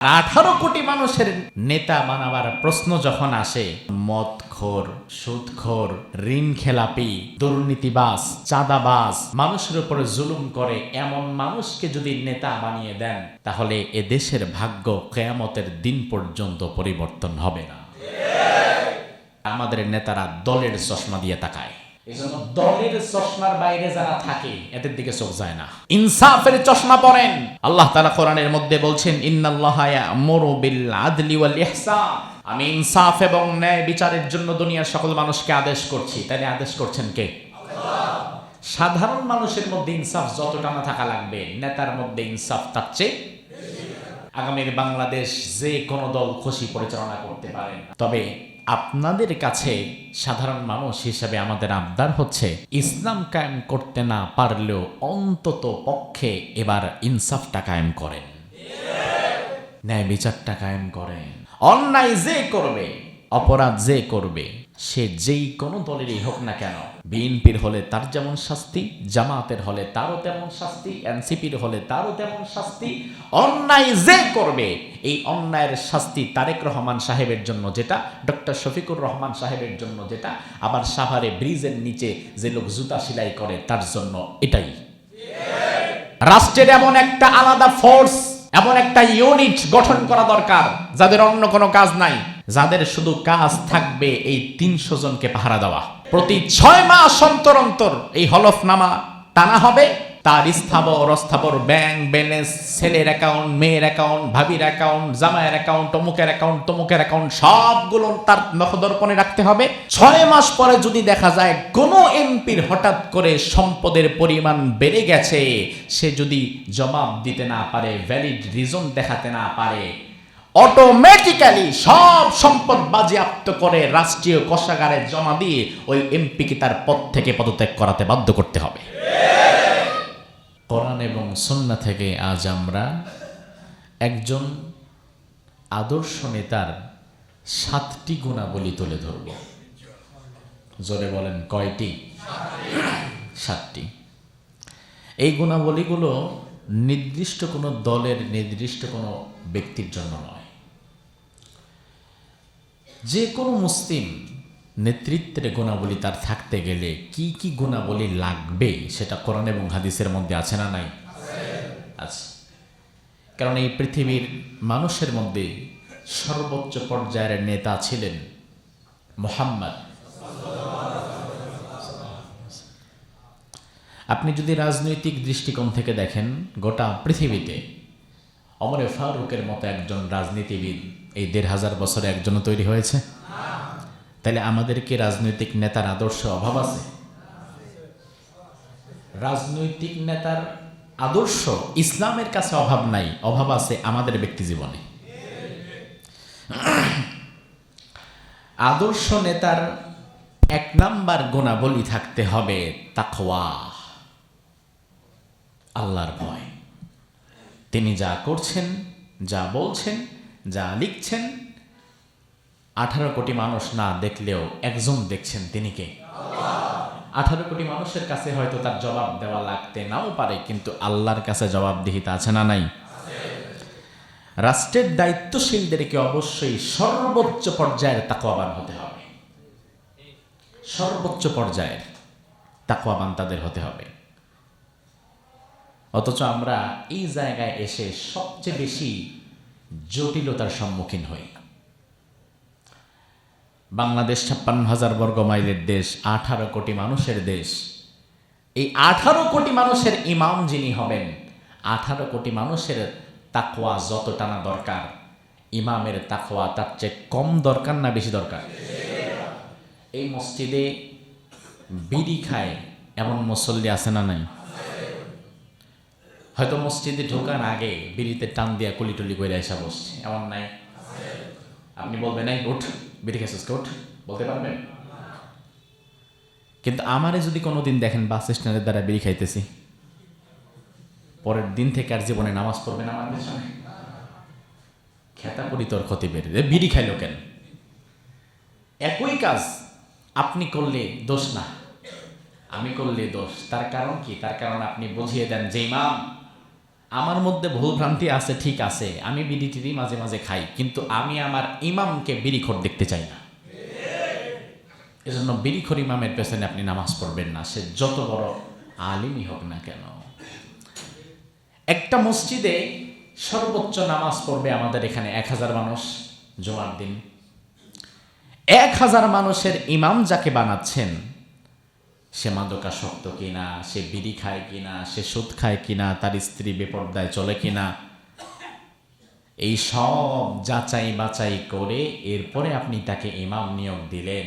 18 কোটি মানুষের নেতা বানাবার প্রশ্ন যখন আসে, মদখোর, সুদখোর, ঋণ খেলাপি, দুর্নীতিবাজ, চাঁদাবাজ, মানুষের উপরে জুলুম করে এমন মানুষকে যদি নেতা বানিয়ে দেন, তাহলে এ দেশের ভাগ্য কিয়ামতের দিন পর্যন্ত পরিবর্তন হবে না। আমাদের নেতারা দলের চশমা দিয়ে তাকায়, এজন্য দলের চশমার বাইরে যারা থাকে এদের দিকে চোখ যায় না। ইনসাফের চশমা পড়েন। আল্লাহ তাআলা কোরআনের মধ্যে বলছেন, ইন্নাল্লাহা ইয়া'মুরু বিল আদলি ওয়াল ইহসান। আমি ইনসাফ এবং ন্যায় বিচারের জন্য দুনিয়ার সকল মানুষকে আদেশ করছি। তাহলে আদেশ করছেন কে? আল্লাহ। সাধারণ মানুষের মধ্যে ইনসাফ যতটা না থাকা লাগবে, নেতার মধ্যে ইনসাফ তার চেয়ে বেশি। আগামীর বাংলাদেশ যে কোনো দল খুশি পরিচালনা করতে পারে, তবে আপনাদের কাছে সাধারণ মানুষ হিসেবে আমাদের আবদার হচ্ছে, ইসলাম কায়েম করতে না পারলেও অন্তত পক্ষে এবার ইনসাফটা কায়েম করেন, ন্যায় বিচারটা কায়েম করেন। অন্যায় যে করবে, অপরাধ যে করবে, সে যেই কোনো দলেরই হোক না কেন, বিএনপির হলে তার যেমন শাস্তি, জামাতের হলে তারও তেমন শাস্তি, এনসিপির হলে তারও তেমন শাস্তি। অন্যায় যে করবে, এই অন্যায়ের শাস্তি তারেক রহমান সাহেবের জন্য যেটা, ডক্টর শফিকুর রহমান সাহেবের জন্য যেটা, আবার সাভারে ব্রিজের নিচে যে লোক জুতা সেলাই করে তার জন্য এটাই। রাষ্ট্রের এমন একটা আলাদা ফোর্স, এমন একটা ইউনিট গঠন করা দরকার, যাদের অন্য কোনো কাজ নাই, যাদের শুধু কাজ থাকবে এই 300 জনকে পাহারা দেওয়া। প্রতি 6 মাস অন্তর অন্তর এই হলফনামা টানা হবে। তার স্থাবর অস্থাবর ব্যাংক ব্যালেন্স, ছেলের অ্যাকাউন্ট, মেয়ের অ্যাকাউন্ট, ভাবির অ্যাকাউন্ট, জামাইয়ের অ্যাকাউন্ট, অমুকের অ্যাকাউন্ট, তমুকের অ্যাকাউন্ট, সবগুলো তার নখদর্পণে রাখতে হবে। 6 মাস পরে যদি দেখা যায় কোনো এমপির হঠাৎ করে সম্পদের পরিমাণ বেড়ে গেছে, সে যদি জবাব দিতে না পারে, ভ্যালিড রিজন দেখাতে না পারে, অটোমেটিক্যালি সব সম্পদ বাজেয়াপ্ত করে রাষ্ট্রীয় কোষাগারে জমা দিয়ে ওই এমপিকে তার পদ থেকে পদত্যাগ করাতে বাধ্য করতে হবে। কোরআন এবং সুন্নাহ থেকে আজ আমরা একজন আদর্শ নেতার 7টি গুণাবলী তুলে ধরব। জোরে বলেন, কয়টি? 7টি। এই গুণাবলীগুলো নির্দিষ্ট কোনো দলের, নির্দিষ্ট কোনো ব্যক্তির জন্য নয়। যে কোনো মুসলিম নেতৃত্বের গুণাবলী তার থাকতে গেলে কি কি গুণাবলী লাগবে সেটা কোরআন এবং হাদিসের মধ্যে আছে না নাই? আছে। কারণ এই পৃথিবীর মানুষের মধ্যে সর্বোচ্চ পর্যায়ের নেতা ছিলেন মুহাম্মদ। আপনি যদি রাজনৈতিক দৃষ্টিকোণ থেকে দেখেন, গোটা পৃথিবীতে ওমর ফারুকের মতো একজন রাজনীতিবিদ এই 1500 বছরে একজনও তৈরি হয়েছে? তাহলে আমাদের কি রাজনৈতিক নেতার আদর্শ অভাব আছে? রাজনৈতিক নেতার আদর্শ ইসলামের কাছে অভাব নাই, অভাব আছে আমাদের ব্যক্তি জীবনে। আদর্শ নেতার 1 নাম্বার গুণাবলী থাকতে হবে তাকওয়া, আল্লাহর ভয়। তিনি যা করছেন, যা বলছেন, যা লিখছেন, 18 কোটি মানুষ না দেখলেও একজন দেখছেন, তিনি কে? আল্লাহ। 18 কোটি মানুষের কাছে হয়তো তার জবাব দেওয়া লাগতে নাও পারে, কিন্তু আল্লাহর কাছে জবাবদিহিতা আছে না নাই? রাষ্ট্রের দায়িত্বশীলদেরকে অবশ্যই সর্বোচ্চ পর্যায়ের তাকওয়াবান হতে হবে। সর্বোচ্চ পর্যায়ের তাকওয়াবান তাদের হতে হবে। অথচ আমরা এই জায়গায় এসে সবচেয়ে বেশি জটিলতার সম্মুখীন হই। বাংলাদেশ 56,000 বর্গ মাইলের দেশ, 18 কোটি মানুষের দেশ। এই 18 কোটি মানুষের ইমাম যিনি হবেন, 18 কোটি মানুষের তাকওয়া যতটা না দরকার, ইমামের তাকওয়া তার চেয়ে কম দরকার না বেশি দরকার? এই মসজিদে বিড়ি খায় এমন মুসল্লি আছে না নাই? হয়তো মসজিদে ঢোকার আগে বিড়িতে টান দিয়া কুলিটুলি করে এসে বসছে, এমন নাই? আপনি বলবেন, নাই উঠ, বিড়ি খেয়েছিস, উঠ, বলতে পারবেন? কিন্তু আমারে যদি কোনোদিন দেখেন বাস স্ট্যান্ডের দ্বারা বিড়ি খাইতেছি, পরের দিন থেকে আর জীবনে নামাজ পড়বেন আমার পেছনে? খেতা করি তোর ক্ষতি বেড়ে, বিড়ি খাইলো কেন? একই কাজ আপনি করলে দোষ না, আমি করলে দোষ। তার কারণ কি? তার কারণ আপনি বুঝিয়ে দেন যে ইমাম আমার মধ্যে ভুল ভ্রান্তি আছে, ঠিক আছে, আমি বিড়ি টিড়ি মাঝে মাঝে খাই, কিন্তু আমি আমার ইমামকে বিড়িখোর দেখতে চাই না। এজন্য বিড়িখোর ইমামের পেছনে আপনি নামাজ পড়বেন না, সে যত বড় আলিমই হোক না কেন। একটা মসজিদে সর্বোচ্চ নামাজ পড়বে আমাদের এখানে 1000 মানুষ জুমার দিন। 1000 মানুষের ইমাম যাকে বানাচ্ছেন, সে মাদকাসক্ত কিনা, সে বিড়ি খায় কিনা, সে সুদ খায় কিনা, তার স্ত্রী বেপর্দায় চলে কিনা, এই সব যাচাই বাছাই করে এরপরে আপনি তাকে ইমাম নিয়োগ দিলেন।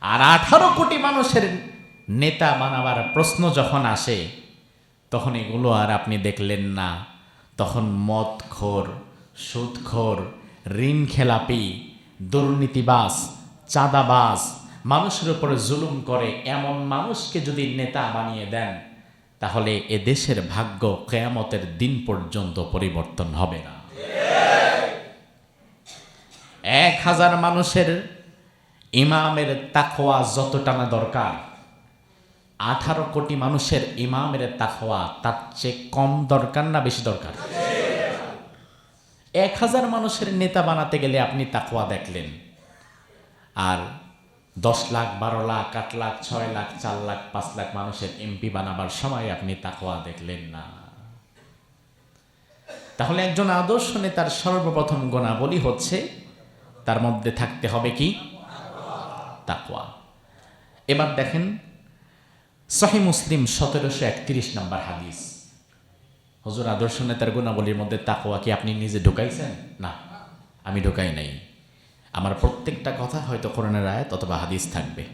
আর 18 কোটি মানুষের নেতা বানাবার প্রশ্ন যখন আসে, তখন এগুলো আর আপনি দেখলেন না। তখন মদখোর, সুদখোর, ঋণ খেলাপি, দুর্নীতিবাজ, চাঁদাবাজ, মানুষের উপরে জুলুম করে এমন মানুষকে যদি নেতা বানিয়ে দেন, তাহলে এ দেশের ভাগ্য কিয়ামতের দিন পর্যন্ত পরিবর্তন হবে না। 1000 মানুষের ইমামের তাকওয়া যতটা না দরকার, 18 কোটি মানুষের ইমামের তাকওয়া তার চেয়ে কম দরকার না বেশি দরকার? 1000 মানুষের নেতা বানাতে গেলে আপনি তাকওয়া দেখলেন, আর 10 লাখ, 12 লাখ, 8 লাখ, 6 লাখ, 4 লাখ, 5 লাখ মানুষের এমপি বানাবার সময় আপনি তাকওয়া দেখলেন না। তাহলে একজন আদর্শ নেতার সর্বপ্রথম গুণাবলী হচ্ছে তার মধ্যে থাকতে হবে কি? তাকওয়া। এবার দেখেন সহিহ মুসলিম 1731 নম্বর হাদিস। হুজুর, আদর্শ নেতার গুণাবলীর মধ্যে তাকওয়া কি আপনি নিজে ঢুকাইছেন? না, আমি ঢুকাই নাই। আমার প্রত্যেকটা কথা হয়তো কোরআনের আয়াত অথবা হাদিস থাকবে,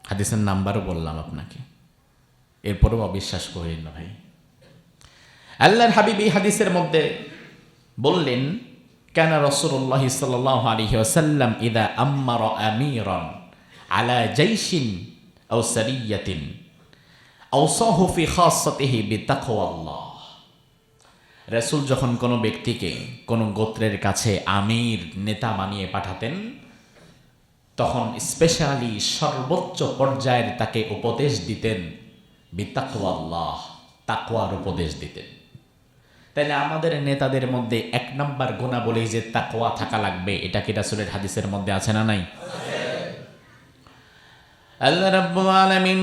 হাদিসের নাম্বারও বললাম আপনাকে, এরপরেও অবিশ্বাস করেন না ভাই। আল্লাহর হাবিব এই হাদিসের মধ্যে বললেন, কানা রাসূলুল্লাহ সাল্লাল্লাহু আলাইহি ওয়াসাল্লাম ইযা আমারা আমিরান আলা জাইশিন আও সারিয়াতিন আওসাহু ফি খাসাতিহি বিতাকওয়াল্লাহ। রাসূল যখন কোনো ব্যক্তিকে কোনো গোত্রের কাছে আমির, নেতা বানিয়ে পাঠাতেন, তখন স্পেশালি সর্বোচ্চ পর্যায়ের তাকে উপদেশ দিতেন বিতাকওয়াল্লাহ, তাকওয়ার উপদেশ দিতেন। তাইলে আমাদের নেতাদের মধ্যে 1 নাম্বার গুণাবলী যে তাকওয়া থাকা লাগবে, এটা কি রাসূলের হাদিসের মধ্যে আছে না নাই? আল্লাহ রাব্বুল আলামিন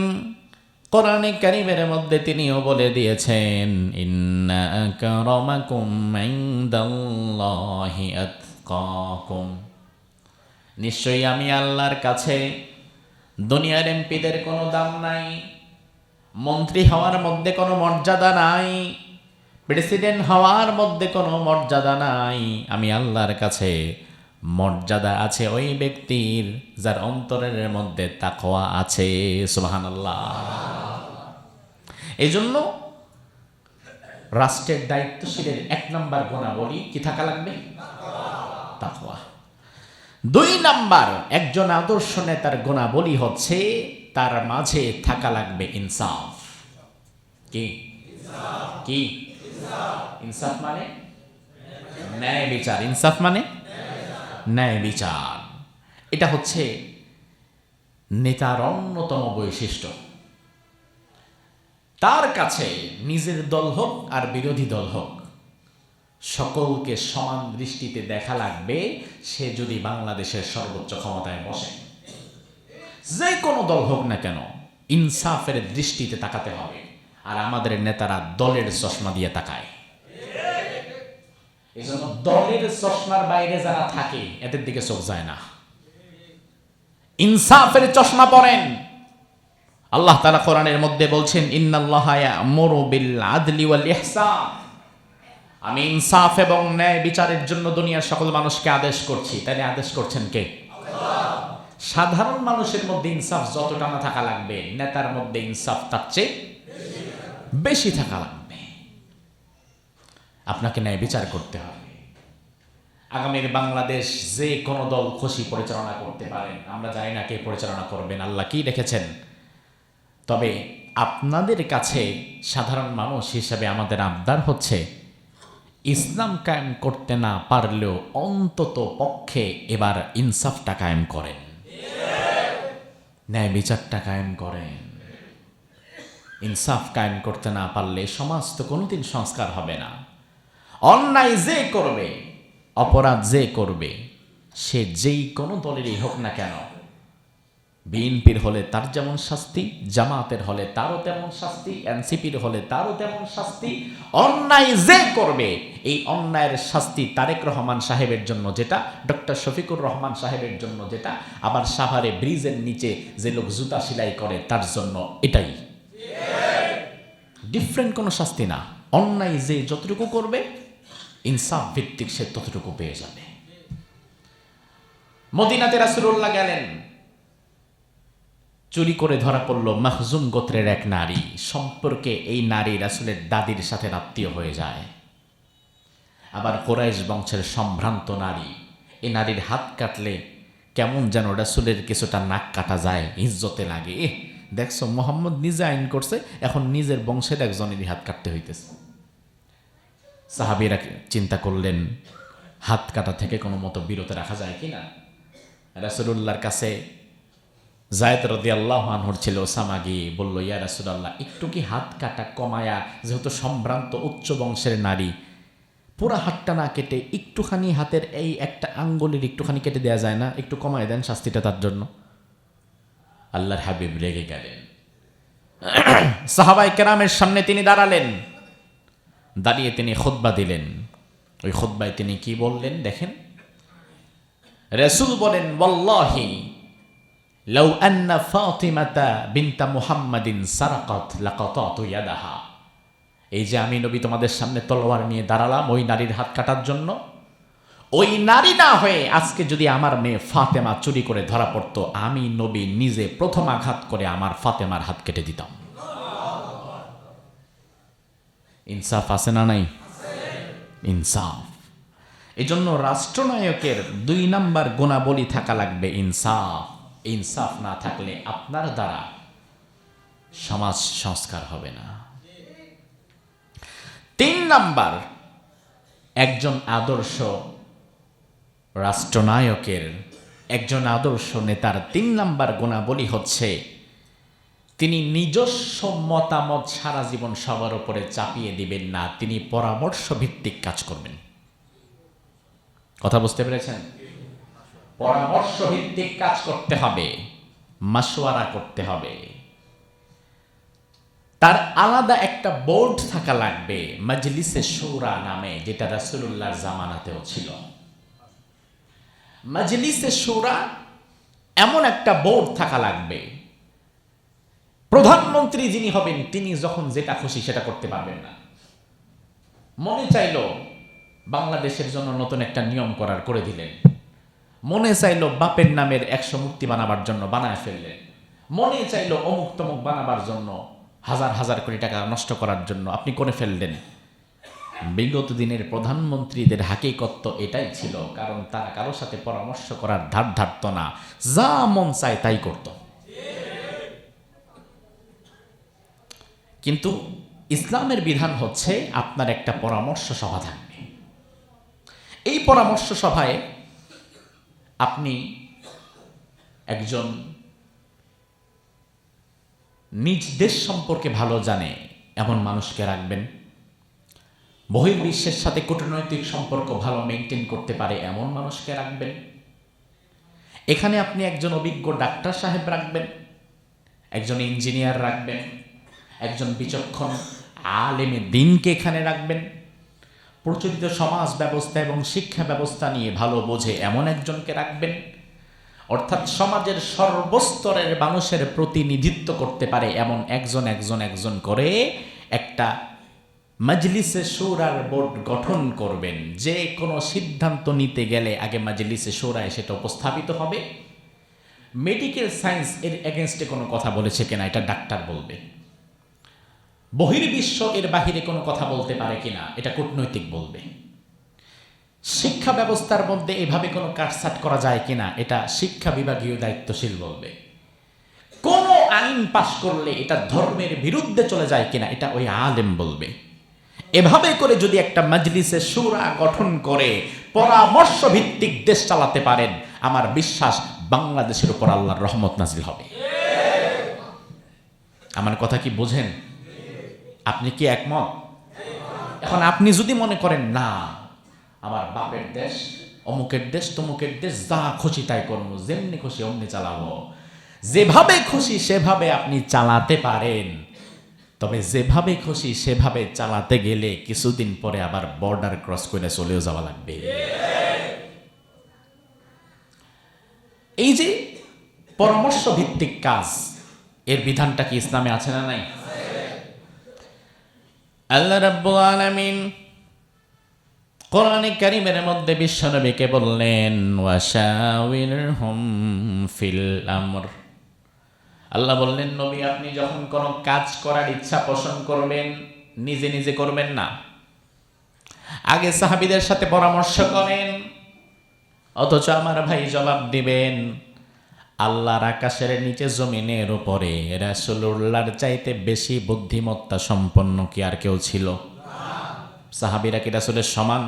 কোরআনে কারীমের মধ্যে তিনিও বলে দিয়েছেন, ইন্না আকরামাকুম ইনদাল্লাহি আতকাকুম। নিশ্চয়ই আমি আল্লাহর কাছে দুনিয়ার এমপিদের কোনো দাম নাই, মন্ত্রী হওয়ার মধ্যে কোনো মর্যাদা নাই, প্রেসিডেন্ট হওয়ার মধ্যে কোনো মর্যাদা নাই। আমি আল্লাহর কাছে মর্যাদা আছে ওই ব্যক্তির যার অন্তরের মধ্যে তাকওয়া আছে। সুবহানাল্লাহ। এই জন্য রাষ্ট্রের দায়িত্বশীলের 1 নাম্বার গুণাবলী কি থাকা লাগবে? তাকওয়া। 2 নাম্বার একজন আদর্শ নেতার গুণাবলী হচ্ছে তার মাঝে থাকা লাগবে ইনসাফ। কি কি ইনসাফ মানে? ন্যায় বিচার। ইনসাফ মানে ন্যায় বিচার। এটা হচ্ছে নেতার অন্যতম বৈশিষ্ট্য। তার কাছে নিজের দল হোক আর বিরোধী দল হোক, সকলকে সমান দৃষ্টিতে দেখা লাগবে। সে যদি বাংলাদেশের সর্বোচ্চ ক্ষমতায় বসে, যে কোনো দল হোক না কেন, ইনসাফের দৃষ্টিতে তাকাতে হবে। আর আমাদের নেতারা দলের চশমা দিয়ে তাকায়। এই জন্য দলের চশমার বাইরে যারা থাকে এদের দিকে চোখ যায় না। ইনসাফের চশমা পরেন। আল্লাহ তাআলা কোরআনের মধ্যে বলছেন, ইন্নাল্লাহা ইয়া'মুরু বিল আদলি ওয়াল ইহসান। আমি ইনসাফ এবং ন্যায় বিচারের জন্য দুনিয়ার সকল মানুষকে আদেশ করছি। তাহলে আদেশ করছেন কে? আল্লাহ। সাধারণ মানুষের মধ্যে ইনসাফ যতটা না থাকা লাগবে, নেতার মধ্যে ইনসাফ তার চেয়ে বেশি থাকা লাগবে। আপনাকে ন্যায় বিচার করতে হবে। আগামীর বাংলাদেশ যে কোনো দল খুশি পরিচালনা করতে পারেন, আমরা জানি না কে পরিচালনা করবেন, আল্লাহ কি রেখেছেন। তবে আপনাদের কাছে সাধারণ মানুষ হিসেবে আমাদের আবদার হচ্ছে, ইসলাম কায়েম করতে না পারলেও অন্তত পক্ষে এবার ইনসাফটা কায়েম করেন, ন্যায় বিচারটা কায়েম করেন। ইনসাফ কায়েম করতে না পারলে সমাজ তো কোনোদিন সংস্কার হবে না। অন্যায় যে করবে, অপরাধ যে করবে, সে যেই কোনো দলেরই হোক না কেন, বিএনপির হলে তার যেমন শাস্তি, জামাতের হলে তারও তেমন শাস্তি, এনসিপির হলে তারও তেমন শাস্তি। অন্যায় যে করবে, এই অন্যায়ের শাস্তি তারেক রহমান সাহেবের জন্য যেটা, ডক্টর শফিকুর রহমান সাহেবের জন্য যেটা, আবার সাভারে ব্রিজের নিচে যে লোক জুতা সেলাই করে তার জন্য এটাই। ডিফারেন্ট কোনো শাস্তি না। অন্যায় যে যতটুকু করবে, ইনসাফ ভিত্তিক সে ততটুকু পেয়ে যাবে। মদিনাতে রাসূলুল্লাহ গেলেন, চুরি করে ধরা পড়ল মাখজুম গোত্রের এক নারী। সম্পর্কে এই নারী রাসূলের দাদির সাথে আত্মীয় হয়ে যায়। আবার কুরাইশ বংশের সম্ভ্রান্ত নারী। এই নারীর হাত কাটলে কেমন যেন রাসূলের কিছুটা নাক কাটা যায়, ইজ্জতে লাগে। দেখছো, মোহাম্মদ নিজে আইন করছে, এখন নিজের বংশের একজনেরই হাত কাটতে হইতেছে। সাহাবীরা চিন্তা করলেন, হাত কাটা থেকে কোনো মতো বিরত রাখা যায় কিনা। রাসূলুল্লাহর কাছে যায়েদ রাদিয়াল্লাহু আনহুর ছেলে ওসামা গিয়ে বলল, ইয়া রাসূলুল্লাহ, একটু কি হাত কাটা কমায়া, যেহেতু সম্ভ্রান্ত উচ্চ বংশের নারী, পুরা হাতটা না কেটে একটুখানি হাতের এই একটা আঙ্গুলের একটুখানি কেটে দেওয়া যায় না? একটু কমায় দেন শাস্তিটা তার জন্য। আল্লাহর হাবিব রেগে গেলেন। সাহাবায়ে কেরামের সামনে তিনি দাঁড়ালেন, দাঁড়িয়ে তিনি খুতবা দিলেন। ওই খুতবায় তিনি কি বললেন দেখেন। রাসূল বলেন, ওয়াল্লাহি লাউ আন্না ফাতিমাতা বিনতা মুহাম্মাদিন সারাকাত লাকাতাতু ইয়াদাহা। এই যে আমি নবী তোমাদের সামনে তলোয়ার নিয়ে দাঁড়ালাম ওই নারীর হাত কাটার জন্য, ওই নারী না হয়ে আজকে যদি আমার মেয়ে ফাতেমা চুরি করে ধরা পড়তো, আমি নবী নিজে প্রথম আঘাত করে আমার ফাতেমার হাত কেটে দিতাম। ইনসাফ আছে না নাই? ইনসাফ। এই জন্য রাষ্ট্রনায়কের 2 নাম্বার গুণাবলী থাকা লাগবে ইনসাফ। ইনসাফ না থাকলে আপনার দ্বারা সমাজ সংস্কার হবে না। 3 নাম্বার, একজন আদর্শ রাষ্ট্রনায়কের, একজন আদর্শ নেতার 3 নাম্বার গুণাবলী হচ্ছে, তিনি নিজস্ব মতামত সারা জীবন সবার উপরে চাপিয়ে দিবেন না, তিনি পরামর্শ ভিত্তিক কাজ করবেন। কথা বুঝতে পেরেছেন? পরামর্শ ভিত্তিক কাজ করতে হবে, মাশওয়ারা করতে হবে। তার আলাদা একটা বোর্ড থাকা লাগবে, মাজলিসে শুরা নামে, যেটা রাসূলুল্লাহর জামানাতেও ছিল। মাজলিসে শুরা এমন একটা বোর্ড থাকা লাগবে, প্রধানমন্ত্রী যিনি হবেন তিনি যখন যেটা খুশি সেটা করতে পারবেন না। মনে চাইলো বাংলাদেশের জন্য নতুন একটা নিয়ম করার করে দিলেন, মনে চাইলো বাপের নামের 100 মূর্তি বানাবার জন্য বানায় ফেললেন, মনে চাইলো অমুক তমুক বানাবার জন্য হাজার হাজার কোটি টাকা নষ্ট করার জন্য আপনি করে ফেললেন। বিগত দিনের প্রধানমন্ত্রীদের হাকিকত এটাই ছিল, কারণ তারা কারোর সাথে পরামর্শ করার ধার ধারত না, যা মন চায় তাই করত। কিন্তু ইসলামের বিধান হচ্ছে আপনার একটা পরামর্শ সভা থাকবে। এই পরামর্শ সভায় আপনি একজন নিজ দেশ সম্পর্কে ভালো জানে এমন মানুষকে রাখবেন, বহির্বিশ্বের সাথে কূটনৈতিক সম্পর্ক ভালো মেনটেন করতে পারে এমন মানুষকে রাখবেন। এখানে আপনি একজন অভিজ্ঞ ডাক্তার সাহেব রাখবেন, একজন ইঞ্জিনিয়ার রাখবেন, একজন বিচক্ষণ আলেমে দ্বীনকে এখানে রাখবেন, প্রচলিত সমাজ ব্যবস্থা এবং শিক্ষা ব্যবস্থা নিয়ে ভালো বোঝে এমন একজনকে রাখবেন। অর্থাৎ সমাজের সর্বস্তরের মানুষের প্রতিনিধিত্ব করতে পারে এমন একজন একজন একজন করে একটা মাজলিসে শুরার বোর্ড গঠন করবেন। যে কোনো সিদ্ধান্ত নিতে গেলে আগে মাজলিসে শুরায় সেটা উপস্থাপিত হবে। মেডিকেল সায়েন্স এর এগেনস্টে কোনো কথা বলেছে কিনা এটা ডাক্তার বলবে, বহির্বিশ্ব এর বাহিরে কোনো কথা বলতে পারে কিনা এটা কূটনৈতিক বলবে, শিক্ষা ব্যবস্থার মধ্যে এভাবে কোনো কাটছাট করা যায় কিনা এটা শিক্ষা বিভাগীয় দায়িত্বশীল বলবে, কোন আইন পাশ করলে এটা ধর্মের বিরুদ্ধে চলে যায় কিনা এটা ওই আলেম বলবে। এভাবে করে যদি একটা মাজলিসে শুরা গঠন করে পরামর্শ ভিত্তিক দেশ চালাতে পারেন, আমার বিশ্বাস বাংলাদেশের উপর আল্লাহর রহমত নাজিল হবে। আমার কথা কি বোঝেন? আপনি কি একমত? এখন আপনি যদি মনে করেন না, আমার বাপের দেশ, অমুকের দেশ, তমুকের দেশ, যা খুশি তাই করবো, যেমনি খুশি অমনি চালাবো, যেভাবে খুশি সেভাবে আপনি চালাতে পারেন, তবে যেভাবে খুশি সেভাবে চালাতে গেলে কিছুদিন পরে আবার বর্ডার ক্রস করে চলেও যাওয়া লাগবে। এই যে পরামর্শ ভিত্তিক কাজ, এর বিধানটা কি ইসলামে আছে না নাই? আল্লাহ রাব্বুল আলামিন কোরআনে কারীমের মধ্যে বিশ্বনবীকে বললেন, ওয়াশাওিরহুম ফিল আমর। আল্লাহ বললেন, নবী আপনি যখন কোনো কাজ করার ইচ্ছা পোষণ করবেন, নিজে নিজে করবেন না, আগে সাহাবীদের সাথে পরামর্শ করেন। অথচ আমার ভাই জবাব দিবেন, আল্লাহর আকাশের নিচে জমিনের উপরে রাসূলুল্লাহর চাইতে বেশি বুদ্ধিমত্তা সম্পন্ন কি আর কেউ ছিল? সাহাবীরা কি রাসূলের সমান?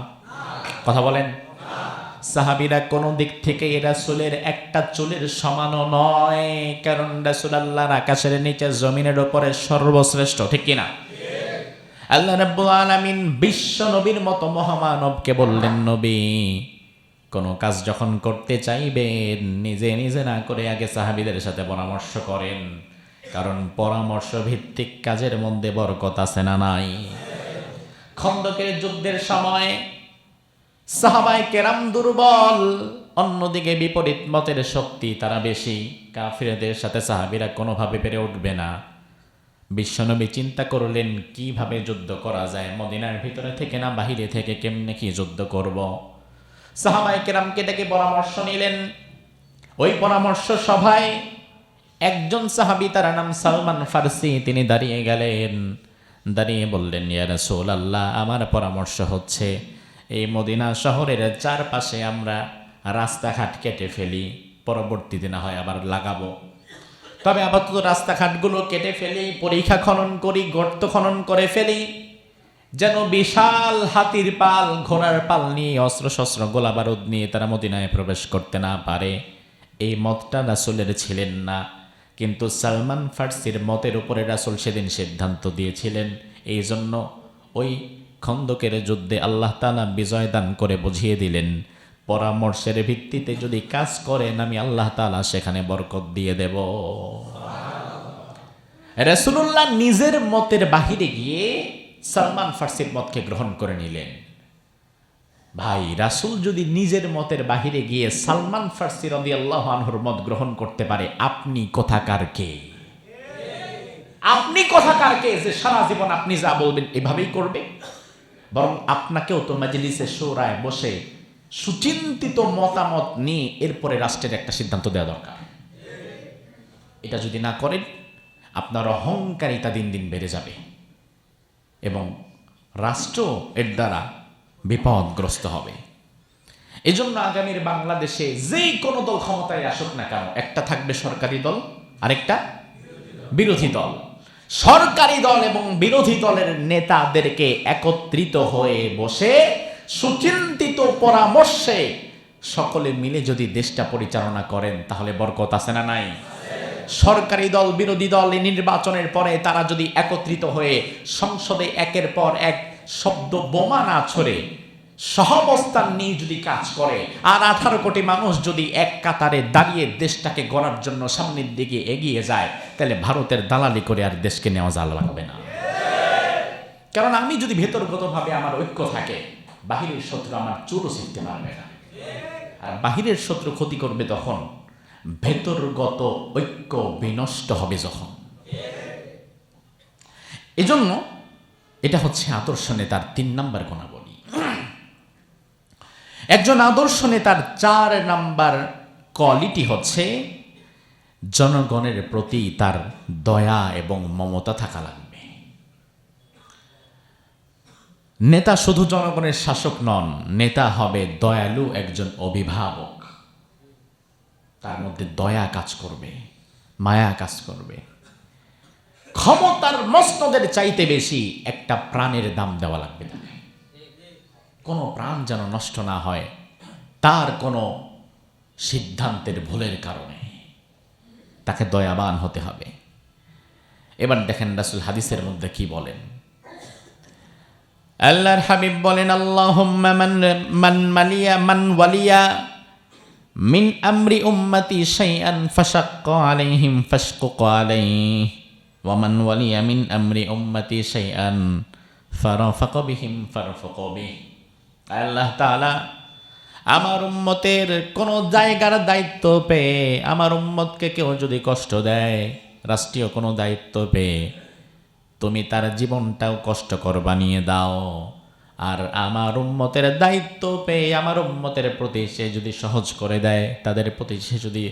কথা বলেন। সাহাবীরা কোনো দিক থেকে রাসূলের একটা চুলের সমানও নয়, কারণ রাসূল আল্লাহর আকাশের নিচে জমিনের উপরে সর্বশ্রেষ্ঠ, ঠিক কিনা? আল্লাহ রাব্বুল আলামিন বিশ্ব নবীর মতো মহামানবকে বললেন, নবী কোনো কাজ যখন করতে চাইবেন নিজে নিজে না করে আগে সাহাবীদের সাথে পরামর্শ করেন, কারণ পরামর্শ ভিত্তিক কাজের মধ্যে বরকত আছে না নাই? খন্দকের যুদ্ধের সময় সাহাবায়ে কেরাম দুর্বল, অন্যদিকে বিপরীত মতের শক্তি তারা বেশি, কাফিরদের সাথে সাহাবীরা কোনোভাবে পেরে উঠবে না। বিশ্বনবী চিন্তা করলেন কিভাবে যুদ্ধ করা যায়, মদিনার ভিতরে থেকে না বাহিরে থেকে কেমনে কি যুদ্ধ করব। সাহাবায়ে কেরামকে ডেকে পরামর্শ নিলেন। ওই পরামর্শ সভায় একজন সাহাবী, তার নাম সালমান ফারসি, তিনি দাঁড়িয়ে গেলেন, দাঁড়িয়ে বললেন, ইয়া রাসূলুল্লাহ আমার পরামর্শ হচ্ছে এই মদিনা শহরের চারপাশে আমরা রাস্তাঘাট কেটে ফেলি, পরবর্তীতে না হয় আবার লাগাবো, তবে আপাতত রাস্তাঘাটগুলো কেটে ফেলি, পরিখা খনন করি, গর্ত খনন করে ফেলি, যেন বিশাল হাতির পাল, ঘোড়ার পাল নিয়ে অস্ত্র শস্ত্র গোলা বারুদ নিয়ে তারা মদিনায় প্রবেশ করতে না পারে। এই মতটা রাসূলের ছিলেন না, কিন্তু সালমান ফারসির মতের উপরে রাসূল সেদিন সিদ্ধান্ত দিয়েছিলেন। এই জন্য ওই খন্দকের যুদ্ধে আল্লাহ তাআলা বিজয় দান করে বুঝিয়ে দিলেন, পরামর্শের ভিত্তিতে যদি কাজ করেন আমি আল্লাহ তাআলা সেখানে বরকত দিয়ে দেব। রাসূলুল্লাহ নিজের মতের বাহিরে গিয়ে সালমান ফারসির মতকে গ্রহণ করে নিলেন। ভাই, রাসূল যদি নিজের মতের বাহিরে গিয়ে সালমান ফারসি রাদিয়াল্লাহু আনহুর মত গ্রহণ করতে পারে, আপনি কোথাকার কে? আপনি কোথাকার কে যে সারা জীবন আপনি যা বলবেন এভাবেই করবে? বরং আপনাকেও তো মাজলিসে শূরায় বসে সুচিন্তিত মতামত নিয়ে এরপরে রাষ্ট্রের একটা সিদ্ধান্ত দেওয়া দরকার। এটা যদি না করেন, আপনার অহংকারিতা দিন দিন বেড়ে যাবে এবং রাষ্ট্র এর দ্বারা বিপদগ্রস্ত হবে। এজন্য আগামীর বাংলাদেশে যেই কোনো দল ক্ষমতায় আসুক না কেন, একটা থাকবে সরকারি দল, আরেকটা বিরোধী দল। সরকারি দল এবং বিরোধী দলের নেতাদেরকে একত্রিত হয়ে বসে সুচিন্তিত পরামর্শে সকলে মিলে যদি দেশটা পরিচালনা করেন, তাহলে বরকত আছে না নাই? সরকারি দল বিরোধী দল নির্বাচনের পরে তারা যদি একত্রিত হয়ে সংসদে একের পর এক শব্দ বোমা না ছড়ে সহাবস্থান নিয়ে যদি কাজ করে, আর 18 কোটি মানুষ যদি এক কাতারে দাঁড়িয়ে দেশটাকে গড়ার জন্য সামনের দিকে এগিয়ে যায়, তাহলে ভারতের দালালি করে আর দেশকে নেওয়া জাল লাগবে না। কারণ আমি যদি ভেতরগতভাবে আমার ঐক্য থাকে, বাহিরের শত্রু আমার চুলও ছিঁড়তে পারবে না। আর বাহিরের শত্রু ক্ষতি করবে তখন, ভেতরগত ঐক্য বিনষ্ট হবে যখন। এজন্য এটা হচ্ছে আদর্শ নেতার 3 নাম্বার গুণাবলী। একজন আদর্শ নেতার 4 নাম্বার কোয়ালিটি হচ্ছে জনগণের প্রতি তার দয়া এবং মমতা থাকা লাগবে। নেতা শুধু জনগণের শাসক নন, নেতা হবে দয়ালু একজন অভিভাবক। তার মধ্যে দয়া কাজ করবে, মায়া কাজ করবে। ক্ষমতার মসনদের চাইতে বেশি একটা প্রাণের দাম দেওয়া লাগবে তাকে। কোনো প্রাণ যেন নষ্ট না হয় তার কোনো সিদ্ধান্তের ভুলের কারণে, তাকে দয়াবান হতে হবে। এবার দেখেন রাসূল হাদিসের মধ্যে কি বলেন। আল্লাহর হাবিব বলেন, আল্লাহুম্মা মান ওয়ালিয়া মিন আমরি উম্মতি শাইআন ফাশাক্কা আলাইহিম ফাশকুক আলাইহি ওয়া মান ওয়ালিয়া মিন আমরি উম্মতি শাইআন ফারাফাকা বিহিম ফারফাকা বিহি। আল্লাহ তাআলা আমার উম্মতের কোন জায়গার দায়িত্ব পেয়ে আমার উম্মতকে কেউ যদি কষ্ট দেয়, রাষ্ট্রীয় কোনো দায়িত্ব পেয়ে, তুমি তার জীবনটাও কষ্টকর বানিয়ে দাও। আর আমার উম্মতের দায়িত্ব পেয়ে আমার উম্মতের প্রতি সে যদি সহজ করে দেয়, তাদের প্রতি সে যদি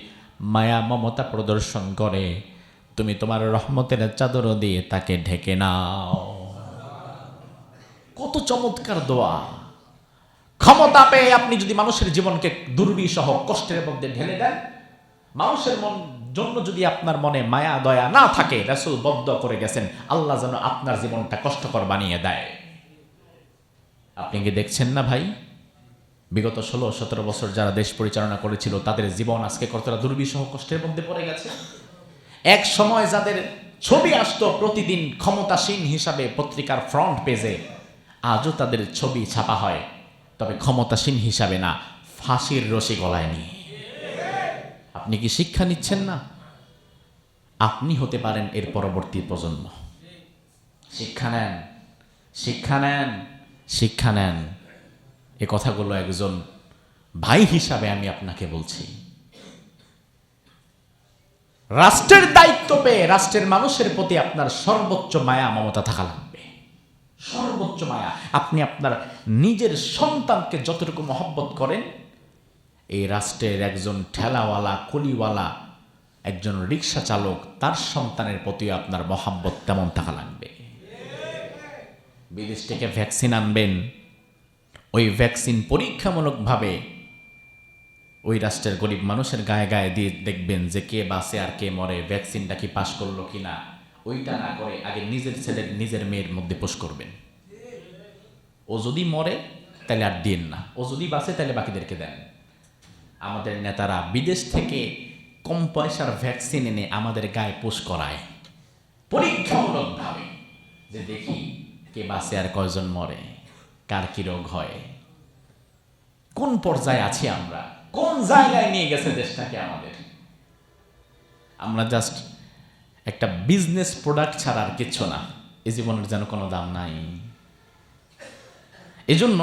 মায়া মমতা প্রদর্শন করে, তুমি তোমার রহমতের চাদর দিয়ে তাকে ঢেকে নাও। কত চমৎকার দোয়া! ক্ষমতা পেয়ে আপনি যদি মানুষের জীবনকে দুর্বিষহ কষ্টের মধ্যে ঢেলে দেন, মানুষের জন্য যদি আপনার মনে মায়া দয়া না থাকে, রাসূল বদ্দুয়া করে গেছেন আল্লাহ যেন আপনার জীবনটা কষ্টকর বানিয়ে দেয়। আপনি কি দেখছেন না ভাই, বিগত 16-17 বছর যারা দেশ পরিচালনা করেছিল তাদের জীবন আজকে কতটা দুর্বিষহ কষ্টের মধ্যে পড়ে গেছে। এক সময় যাদের ছবি আসতো প্রতিদিন ক্ষমতাসীন হিসাবে পত্রিকার ফ্রন্ট পেজে, আজও তাদের ছবি ছাপা হয়, তবে ক্ষমতাসীন হিসাবে না, ফাঁসির রশি গলায় নিয়ে। আপনি কি শিক্ষা নিচ্ছেন না? আপনি হতে পারেন এর পরবর্তী প্রজন্ম। শিক্ষা নেন, শিক্ষা নেন, শিক্ষা নেন। এ কথাগুলো একজন ভাই হিসাবে আমি আপনাকে বলছি। রাষ্ট্রের দায়িত্ব পেয়ে রাষ্ট্রের মানুষের প্রতি আপনার সর্বোচ্চ মায়া মমতা থাকা লাগবে, সর্বোচ্চ মায়া। আপনি আপনার নিজের সন্তানকে যতটুকু মহব্বত করেন, এই রাষ্ট্রের একজন ঠেলাওয়ালা, কলিওয়ালা, একজন রিক্সা চালক, তার সন্তানের প্রতিও আপনার মহব্বত তেমন থাকা লাগবে। বিদেশ থেকে ভ্যাকসিন আনবেন, ওই ভ্যাকসিন পরীক্ষামূলকভাবে ওই রাষ্ট্রের গরিব মানুষের গায়ে গায়ে দিয়ে দেখবেন যে কে বাঁচে আর কে মরে, ভ্যাকসিনটা কি পাশ করলো কিনা। ওইটা না করে আগে নিজের ছেলের নিজের মেয়ের মধ্যে পোষ করবেন। ও যদি মরে তাহলে আর দিন না, ও যদি বাঁচে তাহলে বাকিদেরকে দেন। আমাদের নেতারা বিদেশ থেকে কম পয়সার ভ্যাকসিন এনে আমাদের গায়ে পোষ করায় পরীক্ষামূলকভাবে, যে দেখি কে বাঁচে আর কয়জন মরে, কার কি রোগ হয়। কোন পর্যায়ে আছি আমরা, কোন জায়গায় নিয়ে গেছে দেশটাকে আমাদের। আমরা জাস্ট একটা বিজনেস প্রোডাক্ট ছাড়া আর কিচ্ছু না। এই জীবনের যেন কোনো দাম নাই। এজন্য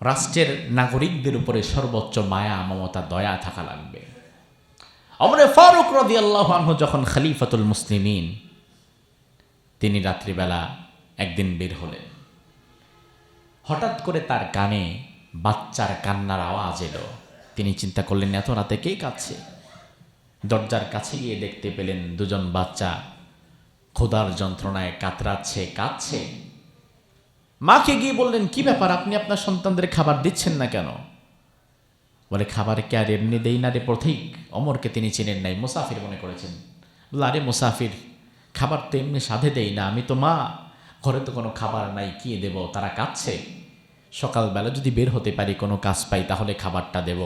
রাষ্ট্রের নাগরিকদের উপরে সর্বোচ্চ মায়া মমতা দয়া থাকা লাগবে। ওমর ফারুক রাদিয়াল্লাহু আনহু যখন খলিফাতুল মুসলিমিন, তিনি রাত্রিবেলা একদিন বের হলেন। হঠাৎ করে তার কানে বাচ্চার কান্নার আওয়াজ এলো। তিনি চিন্তা করলেন এত রাতে কে কাঁদছে। দরজার কাছে গিয়ে দেখতে পেলেন দুজন বাচ্চা ক্ষুধার যন্ত্রণায় কাতরাচ্ছে, কাঁদছে। মাকে গিয়ে বললেন, কি ব্যাপার, আপনি আপনার সন্তানদের খাবার দিচ্ছেন না কেন? বলে, খাবার কে আর এমনি দেই না রে পথিক। অমরকে তিনি চিনেন নাই, মুসাফির মনে করেছেন। বলে, আরে মুসাফির, খাবার তো এমনি সাধে দেই না, আমি তো মা, ঘরে তো কোনো খাবার নাই, কি দেব, তারা কাঁদছে। সকালবেলা যদি বের হতে পারি, কোনো কাজ পাই, তাহলে খাবারটা দেব।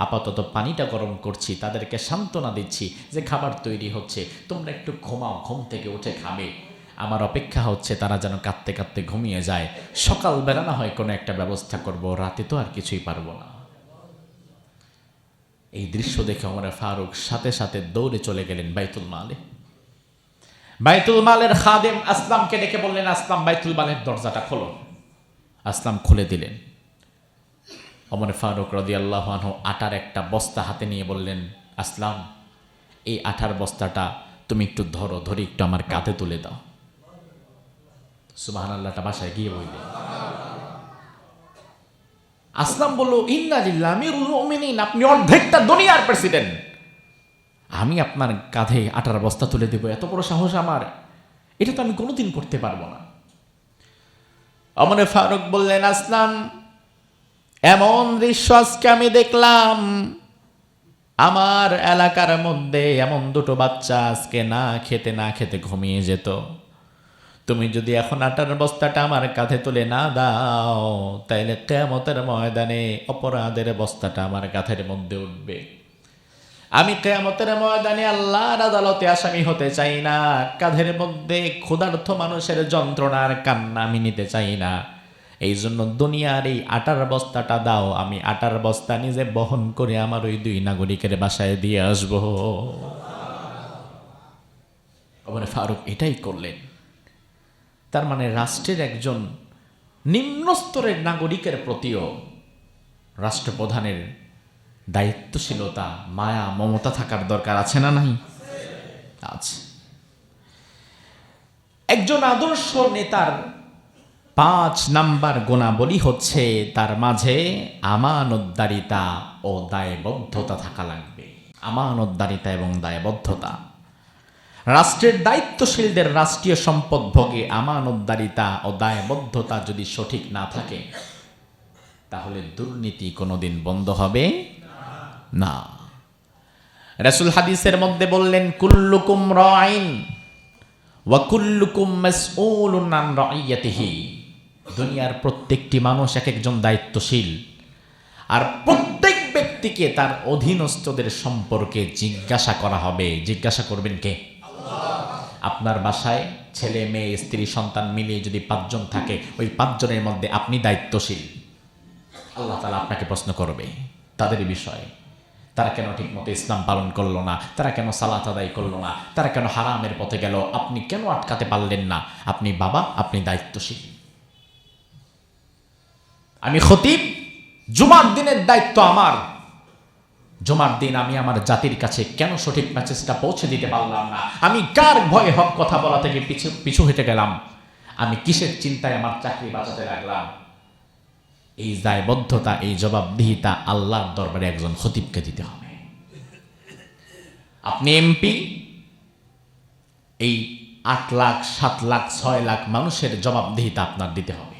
আপাতত পানিটা গরম করছি, তাদেরকে সান্ত্বনা দিচ্ছি যে খাবার তৈরি হচ্ছে, তোমরা একটু ঘুমাও, ঘুম থেকে উঠে খাবে। আমার অপেক্ষা হচ্ছে তারা যেন কাঁদতে কাঁদতে ঘুমিয়ে যায়। সকালবেলা না হয় কোনো একটা ব্যবস্থা করব, রাতে তো আর কিছুই পারবো না। এই দৃশ্য দেখে ওমর ফারুক সাথে সাথে দৌড়ে চলে গেলেন বাইতুল মালে। বাইতুল মালের খাদেম আসলামকে ডেকে বললেন, আসলাম, বাইতুল মালের দরজাটা খোলো। আসলাম খুলে দিলেন। ওমর ফারুক রাদিয়াল্লাহু আনহু আটার একটা বস্তা হাতে নিয়ে বললেন, আসলাম, এই আটার বস্তাটা তুমি একটু ধরো, ধরে একটু আমার কাঁধে তুলে দাও। সুবহানাল্লাহটা বাসায় গিয়ে বললেন। আসলাম বলল, ইন্না লিল্লাহি আমিরুল মুমিনিন, আপনি অর্ধেকটা দুনিয়ার প্রেসিডেন্ট, আমি আপনার কাঁধে আটার বস্তা তুলে দেব, এত বড় সাহস আমার? এটা তো আমি কোনোদিন করতে পারবো না। ওমর ফারুক বললেন, আসলাম, এমন দৃশ্য আজকে আমি দেখলাম, আমার এলাকার মধ্যে এমন দুটো বাচ্চা আজকে না খেতে ঘুমিয়ে যেত। তুমি যদি এখন আটার বস্তাটা আমার কাঁধে তুলে না দাও, তাইলে কিয়ামতের ময়দানে অপরাধের বস্তাটা আমার কাঁধের মধ্যে উঠবে। আমি কিয়ামতের ময়দানে আল্লাহর আদালতে আসামি হতে চাই না। কাঁধের মধ্যে ক্ষুধার্ত মানুষের যন্ত্রণার কান্না আমি নিতে চাই না। এই জন্য দুনিয়ার এই আটার বস্তাটা দাও, আমি আটার বস্তা নিজে বহন করে আমার ওই 2 নাগরিকের বাসায় দিয়ে আসবো। ওমর ফারুক এটাই করলেন। তার মানে রাষ্ট্রের একজন নিম্ন স্তরের নাগরিকের প্রতিও রাষ্ট্রপ্রধানের দায়িত্বশীলতা, মায়া, মমতা থাকার দরকার আছে না নাই? আছে। একজন আদর্শ নেতার 5 নাম্বার গুণাবলী হচ্ছে তার মাঝে আমানতদারিতা ও দায়বদ্ধতা থাকা লাগবে। আমানতদারিতা এবং দায়বদ্ধতা। রাষ্ট্রের দায়িত্বশীলদের রাষ্ট্রীয় সম্পদ ভোগে আমানতদারিতা ও দায়বদ্ধতা যদি সঠিক না থাকে, তাহলে দুর্নীতি কোনোদিন বন্ধ হবে না। রাসূল হাদিসের মধ্যে বললেন, কুল্লুকুম রাইন ওয়া কুল্লুকুম মাসউলুন আন রাইয়াতিহি। দুনিয়ার প্রত্যেকটি মানুষ এক একজন দায়িত্বশীল, আর প্রত্যেক ব্যক্তিকে তার অধীনস্থদের সম্পর্কে জিজ্ঞাসা করা হবে। জিজ্ঞাসা করবেন কে? আপনার বাসায় ছেলে, মেয়ে, স্ত্রী, সন্তান মিলিয়ে যদি 5 জন থাকে, ওই 5 জনের মধ্যে আপনি দায়িত্বশীল। আল্লাহ তাআলা আপনাকে প্রশ্ন করবে তাদের বিষয়ে। তারা কেন ঠিকমতো ইসলাম পালন করলো না, তারা কেন সালাত আদায় করলো না, তারা কেন হারামের পথে গেল, আপনি কেন আটকাতে পারলেন না? আপনি বাবা, আপনি দায়িত্বশীল। আমি খতিব, জুমার দিনের দায়িত্ব আমার। জুমার দিন আমি আমার জাতির কাছে কেন সঠিক মেসেজটা পৌঁছে দিতে পারলাম না? আমি কার ভয়ে হক কথা বলা থেকে পিছু হেঁটে গেলাম? আমি কিসের চিন্তায় আমার চাকরি বাঁচাতে লাগলাম? এই দায়বদ্ধতা, এই জবাবদিহিতা আল্লাহর দরবারে একজন খতিবকে দিতে হবে। আপনি এমপি, এই 8 লাখ, 7 লাখ, 6 লাখ মানুষের জবাবদিহিতা আপনার দিতে হবে।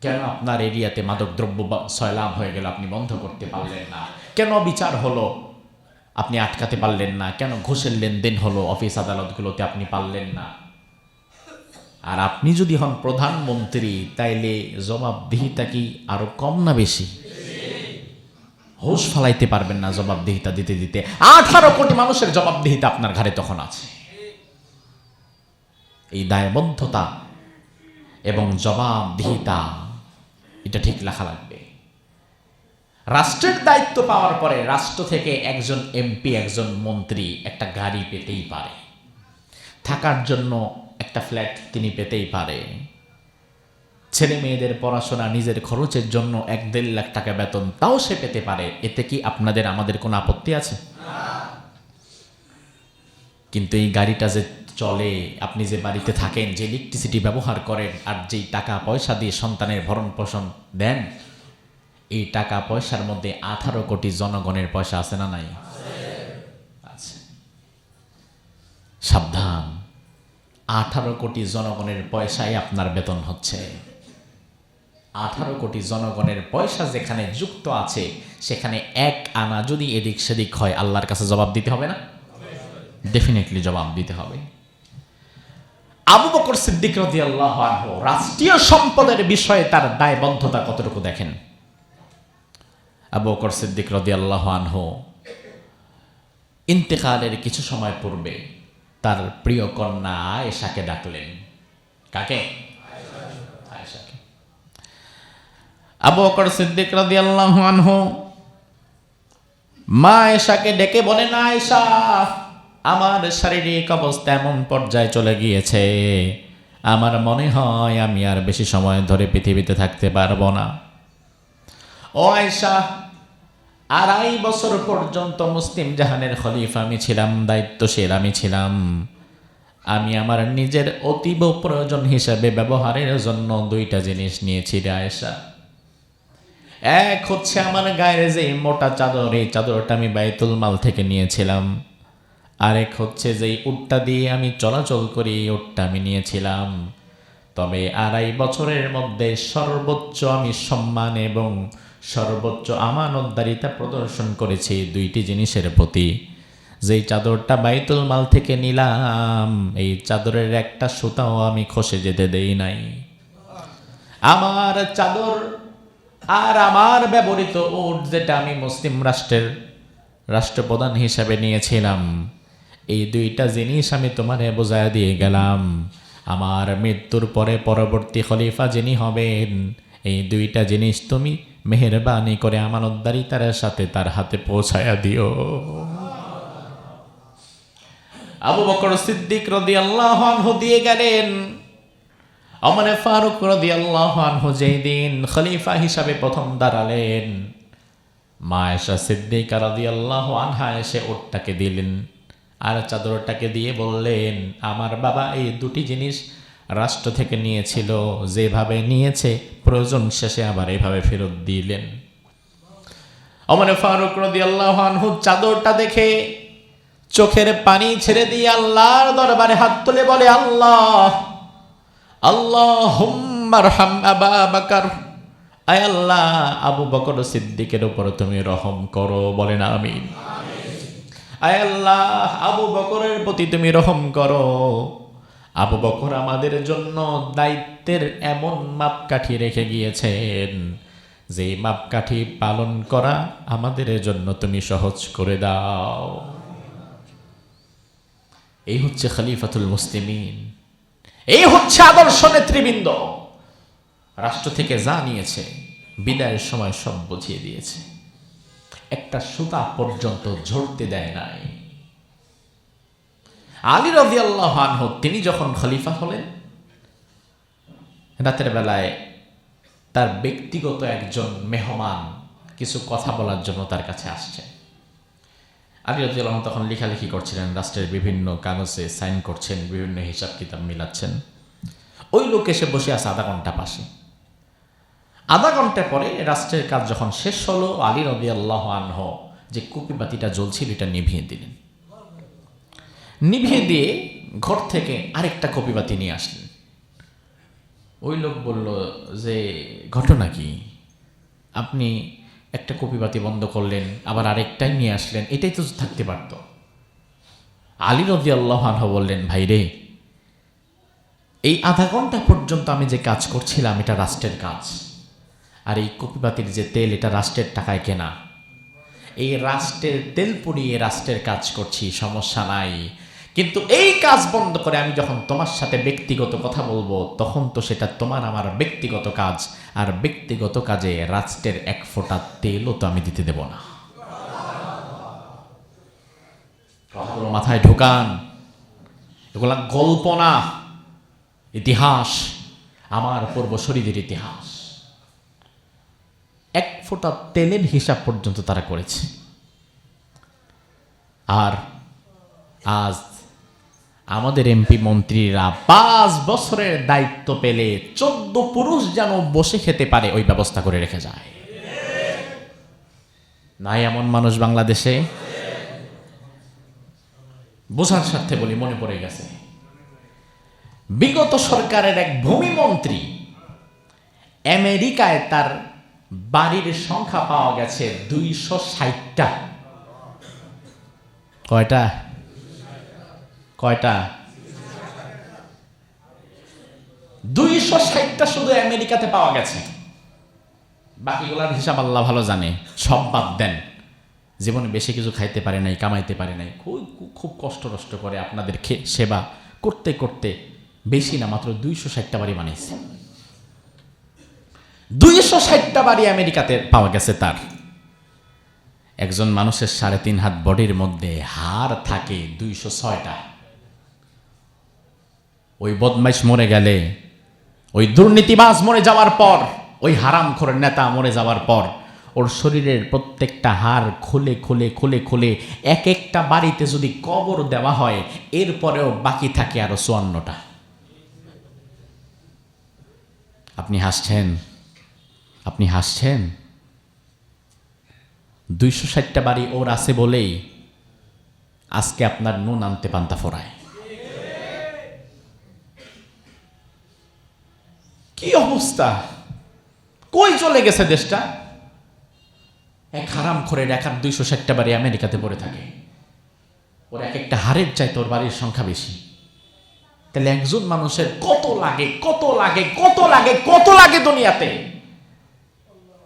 কেন আপনার এরিয়াতে মাদকদ্রব্য সয়লাব হয়ে গেল, আপনি বন্ধ করতে পারলেন না? কেন বিচার হলো, আপনি আটকাতে পারলেন না? কেন ঘুষের লেনদেন হলো অফিস আদালতগুলোতে, আপনি পারলেন না? আর আপনি যদি হন প্রধানমন্ত্রী, তাইলে জবাবদিহিতা কি আরো কম না বেশি? হোশ ফালাইতে পারবেন না জবাবদিহিতা দিতে দিতে। 18 কোটি মানুষের জবাবদিহিতা আপনার ঘাড়ে তখন আছে। এই দায়বদ্ধতা এবং জবাবদিহিতা, এটা ঠিক লেখা লাগবে। রাষ্ট্রের দায়িত্ব পাওয়ার পরে রাষ্ট্র থেকে একজন এমপি, একজন মন্ত্রী একটা গাড়ি পেতেই পারে, থাকার জন্য একটা ফ্ল্যাট তিনি পেতেই পারে, ছেলে মেয়েদের পড়াশোনা, নিজের খরচের জন্য 1-1.5 লাখ টাকা বেতন তাও সে পেতে পারে। এতে কি আপনাদের আমাদের কোনো আপত্তি আছে? কিন্তু এই গাড়িটা যে চলে, আপনি যে বাড়িতে থাকেন, যে ইলেকট্রিসিটি ব্যবহার করেন, আর যেই টাকা পয়সা দিয়ে সন্তানের ভরণ পোষণ দেন, এই টাকা পয়সার মধ্যে 18 কোটি জনগণের পয়সা আছে না নাই? আছে। সাবধান, 18 কোটি জনগণের পয়সায় আপনার বেতন হচ্ছে। 18 কোটি জনগণের পয়সা যেখানে যুক্ত আছে, সেখানে 1 আনা যদি এদিক সেদিক হয়, আল্লাহর কাছে জবাব দিতে হবে না? ডেফিনেটলি জবাব দিতে হবে। আবু বকর সিদ্দিক রাদিয়াল্লাহু আনহু রাষ্ট্রীয় সম্পদের বিষয়ে তার দায়বদ্ধতা কতটুকু দেখেন। আবু বকর সিদ্দিক রাদিয়াল্লাহু আনহু ইন্তেকালের কিছু সময় পূর্বে তার প্রিয় কন্যা আয়েশাকে ডাকলেন। কাকে? আয়েশাকে। আবু বকর সিদ্দিক রাদিয়াল্লাহু আনহু মা আয়েশাকে ডেকে বলেন, আয়েশা, আমার শারীরিক অবস্থা এমন পর্যায়ে চলে গিয়েছে, আমার মনে হয় আমি আর বেশি সময় ধরে পৃথিবীতে থাকতে পারবো না। ও আয়েশা, 2.5 বছর পর্যন্ত মুসলিম জাহানের খলিফা আমি ছিলাম, দায়িত্বশীল আমি ছিলাম। আমি আমার নিজের অতীব প্রয়োজন হিসেবে ব্যবহারের জন্য 2টা জিনিস নিয়েছি রে আয়েশা। এক হচ্ছে আমার গায়ের যে মোটা চাদর, এই চাদরটা আমি বাইতুল মাল থেকে নিয়েছিলাম। আরেক হচ্ছে যে উটটা দিয়ে আমি চলাচল করি, উটটা আমি নিয়েছিলাম। তবে 2.5 বছরের মধ্যে সর্বোচ্চ আমি সম্মান এবং সর্বোচ্চ আমানতদারিতা প্রদর্শন করেছি 2টি জিনিসের প্রতি। যেই চাদরটা বাইতুল মাল থেকে নিলাম, এই চাদরের একটা সুতাও আমি খসে যেতে দেই নাই। আমার চাদর আর আমার ব্যবহৃত উট, যেটা আমি মুসলিম রাষ্ট্রের রাষ্ট্রপ্রধান হিসাবে নিয়েছিলাম, এই 2টা জিনিস আমি তোমারে বোঝায় দিয়ে গেলাম। আমার মৃত্যুর পরে পরবর্তী খলিফা যিনি হবেন, এই দুইটা জিনিস তুমি মেহেরবানি করে আমানতদারিতার সাথে তার হাতে পৌঁছায়া দিও। আবু বকর সিদ্দিক রাদিয়াল্লাহু আনহু দিয়ে গেলেন। ওমর ফারুক রাদিয়াল্লাহু আনহু যেই দিন খলিফা হিসাবে প্রথম দাঁড়ালেন, মা আয়েশা সিদ্দিকা রাদিয়াল্লাহু আনহা এসে ওটটাকে দিলেন আর চাদরটাকে দিয়ে বললেন, আমার বাবা এই দুটি জিনিস রাষ্ট্র থেকে নিয়েছিল, যেভাবে নিয়েছে প্রয়োজন শেষে আবার এভাবে ফেরত দিলেন। ওমর ফারুক রাদিয়াল্লাহু আনহু চাদরটা দেখে চোখের পানি ছেড়ে দিয়ে আল্লাহর দরবারে হাত তুলে বলে, আল্লাহ আল্লাহুম্মা আরহাম আবা বকর, আয় আল্লাহ আবু বকর সিদ্দিকের উপর তুমি রহম করো। বলেন আমিন। আয় আল্লাহ আবু বকরের প্রতি তুমি রহম করো। আবু বকর আমাদের জন্য দায়িত্বের এমন মাপকাঠি রেখে গিয়েছেন, যে মাপকাঠি পালন করা আমাদের জন্য তুমি সহজ করে দাও। এই হচ্ছে খলিফাতুল মুসলিমিন, এই হচ্ছে আদর্শ নেতৃবৃন্দ। রাষ্ট্র থেকে যা নিয়েছে বিদায়ের সময় সব বুঝিয়ে দিয়েছে, একটা সুতা পর্যন্ত ঝরতে দেয় নাই। আলী রাদিয়াল্লাহু আনহু তিনি যখন খলিফা হলেন, রাতের বেলায় তার ব্যক্তিগত একজন মেহমান কিছু কথা বলার জন্য তার কাছে আসছে। আলী রাদিয়াল্লাহু আনহু তখন লেখালেখি করছিলেন, রাষ্ট্রের বিভিন্ন কাগজে সাইন করছেন, বিভিন্ন হিসাব কিতাব মিলাচ্ছেন। ওই লোক এসে বসে আছে আধা ঘন্টা পাশে। আধা ঘন্টা পরে রাষ্ট্রের কাজ যখন শেষ হলো, আলী রাদিয়াল্লাহু আনহু যে কুপিবাতিটা জ্বলছিল এটা নিভিয়ে দিলেন। নিভিয়ে দিয়ে ঘর থেকে আরেকটা কপিবাতি নিয়ে আসলেন। ওই লোক বলল যে, ঘটনা কি? আপনি একটা কপিবাতি বন্ধ করলেন, আবার আরেকটাই নিয়ে আসলেন, এটাই তো থাকতে পারত। আলী রাদিয়াল্লাহু আনহু বললেন, ভাই রে, এই আধা ঘন্টা পর্যন্ত আমি যে কাজ করছিলাম এটা রাষ্ট্রের কাজ, আর এই কপিবাতির যে তেল এটা রাষ্ট্রের টাকায় কেনা। এই রাষ্ট্রের তেল পুড়িয়ে রাষ্ট্রের কাজ করছি, সমস্যা নাই। কিন্তু এই কাজ বন্ধ করে আমি যখন তোমার সাথে ব্যক্তিগত কথা বলবো, তখন তো সেটা তোমার আমার ব্যক্তিগত কাজ, আর ব্যক্তিগত কাজে রাষ্ট্রের এক ফোঁটা তেলও তো আমি দিতে দেব না। কথাগুলো মাথায় ঢোকান, এগুলা গল্প না, ইতিহাস, আমার পূর্বসূরীদের ইতিহাস। এক ফোঁটা তেলের হিসাব পর্যন্ত তারা করেছে। আর আজ আমাদের এমপি মন্ত্রীরা 5 বছরের দায়িত্ব পেলে 14 পুরুষ যেন বসে খেতে পারে ওই ব্যবস্থা করে রেখে যায়। নাই এমন মানুষ বাংলাদেশে? বোঝার স্বার্থে বলি, মনে পড়ে গেছে বিগত সরকারের এক ভূমিমন্ত্রী আমেরিকায় তার বাড়ির সংখ্যা পাওয়া গেছে 260টা। কয়টা? 260টা শুধু আমেরিকাতে পাওয়া গেছে। বাকিগুলার হিসাব আল্লাহ ভালো জানে। সব বাদ দেন, জীবনে বেশি কিছু খাইতে পারে নাই, কামাইতে পারে নাই, খুব কষ্ট করে আপনাদের সেবা করতে করতে বেশি না, মাত্র 260টা বাড়ি বানিয়েছে। 260টা বাড়ি আমেরিকাতে পাওয়া গেছে তার। একজন মানুষের 3.5 হাত বডির মধ্যে হাড় থাকে 206টা। ওই বদমাইশ মরে গেলে, ওই দুর্নীতিবাজ মরে যাওয়ার পর, ওই হারামখোর নেতা মরে যাওয়ার পর ওর শরীরের প্রত্যেকটা হাড় খুলে খুলে খুলে খুলে এক একটা বাড়িতে যদি কবর দেওয়া হয়, এরপরেও বাকি থাকে আরো 54টা। আপনি হাসছেন, আপনি হাসছেন। 260টা বাড়ি ওর আছে বলেই আজকে আপনার নুন আনতে পান্তা ফোরায়। কি অবস্থা, কই চলে গেছে দেশটা? এক হারামখোরের এক 260টা বাড়ি আমেরিকাতে পড়ে থাকে। ওর এক একটা হাড়ের চাইতে ওর বাড়ির সংখ্যা বেশি। তাহলে একজন মানুষের কত লাগে, কত লাগে, কত লাগে, কত লাগে দুনিয়াতে।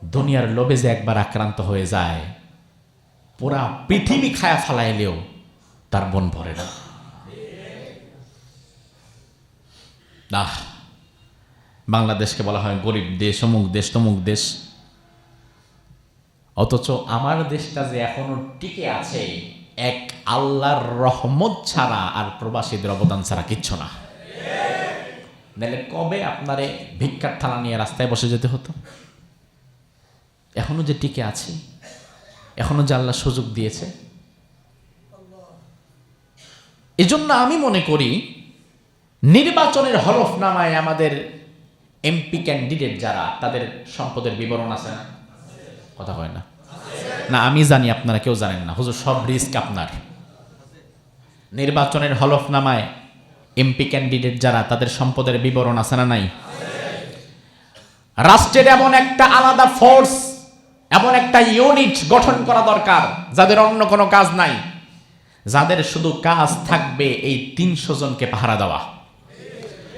দুনিয়ার লোভে যে একবার আক্রান্ত হয়ে যায়, পুরা পৃথিবী খায়া ফালাইলেও তার মন ভরে না। আহ, বাংলাদেশকে বলা হয় গরিব দেশ, অমুক দেশ, তমুক দেশ, অথচ আমার দেশটা যে এখনো টিকে আছে এক আল্লাহর রহমত ছাড়া আর প্রবাসীদের অবদান ছাড়া কিচ্ছু না। নাহলে কবে আপনারে ভিক্ষার থালা নিয়ে রাস্তায় বসে যেতে হতো? এখনো যে টিকে আছে, এখনো যে আল্লাহ সুযোগ দিয়েছে। এজন্য আমি মনে করি নির্বাচনের হলফনামায় আমাদের এমপি ক্যান্ডিডেট যারা, তাদের সম্পদের বিবরণ আছে না? কথা হয় না? না আমি জানি, আপনারা কেউ জানেন না। হুজুর, সব রিস্ক আপনার। নির্বাচনের হলফনামায় এমপি ক্যান্ডিডেট যারা, তাদের সম্পদের বিবরণ আছে না নাই? রাষ্ট্রের এমন একটা আলাদা ফোর্স, এমন একটা ইউনিট গঠন করা দরকার যাদের অন্য কোনো কাজ নাই, যাদের শুধু কাজ থাকবে এই 300 জনকে পাহারা দেওয়া।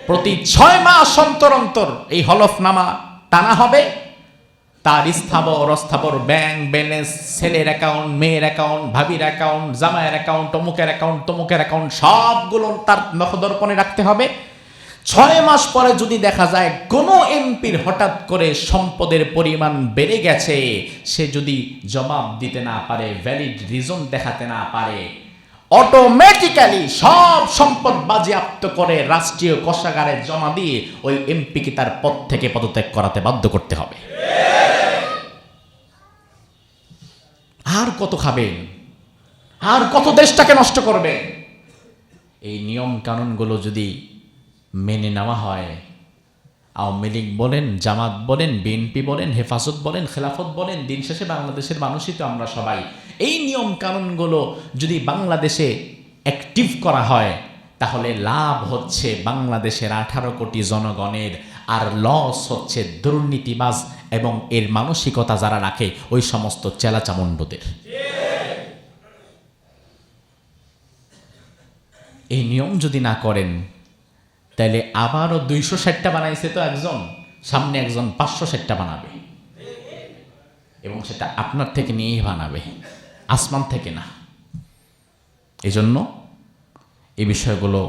প্রতি 6 মাস অন্তর অন্তর এই হলফনামা টানা হবে। তার স্থাবর অস্থাবর ব্যাংক ব্যালেন্স, ছেলের অ্যাকাউন্ট, মেয়ের অ্যাকাউন্ট, ভাবির অ্যাকাউন্ট, জামাইয়ের অ্যাকাউন্ট, অমুকের অ্যাকাউন্ট, তমুকের অ্যাকাউন্ট, সবগুলো তার নখদর্পণে রাখতে হবে। 6 মাস পরে যদি দেখা যায় কোনো এমপির হঠাৎ করে সম্পদের পরিমাণ বেড়ে গেছে, সে যদি জবাব দিতে না পারে, ভ্যালিড রিজন দেখাতে না পারে, অটোমেটিক্যালি সব সম্পদ বাজেয়াপ্ত করে রাষ্ট্রীয় কোষাগারে জমা দিয়ে ওই এমপিকে তার পদ থেকে পদত্যাগ করাতে বাধ্য করতে হবে। আর কত খাবেন? আর কত দেশটাকে নষ্ট করবে? এই নিয়ম কানুনগুলো যদি মেনে নেওয়া হয়, আওয়ামী লীগ বলেন, জামাত বলেন, বিএনপি বলেন, হেফাজত বলেন, খেলাফত বলেন, দিন শেষে বাংলাদেশের মানুষই তো আমরা সবাই। এই নিয়ম কানুনগুলো যদি বাংলাদেশে অ্যাক্টিভ করা হয়, তাহলে লাভ হচ্ছে বাংলাদেশের 18 কোটি জনগণের, আর লস হচ্ছে দুর্নীতিবাজ এবং এর মানসিকতা যারা রাখে ওই সমস্ত চেলাচামুন্ডদের। এই নিয়ম যদি না করেন, তাহলে আবারও 260টা বানাইছে তো একজন, সামনে একজন 560টা বানাবে, এবং সেটা আপনার থেকে নিয়েই বানাবে, আসমান থেকে না। এই জন্য এই বিষয়গুলো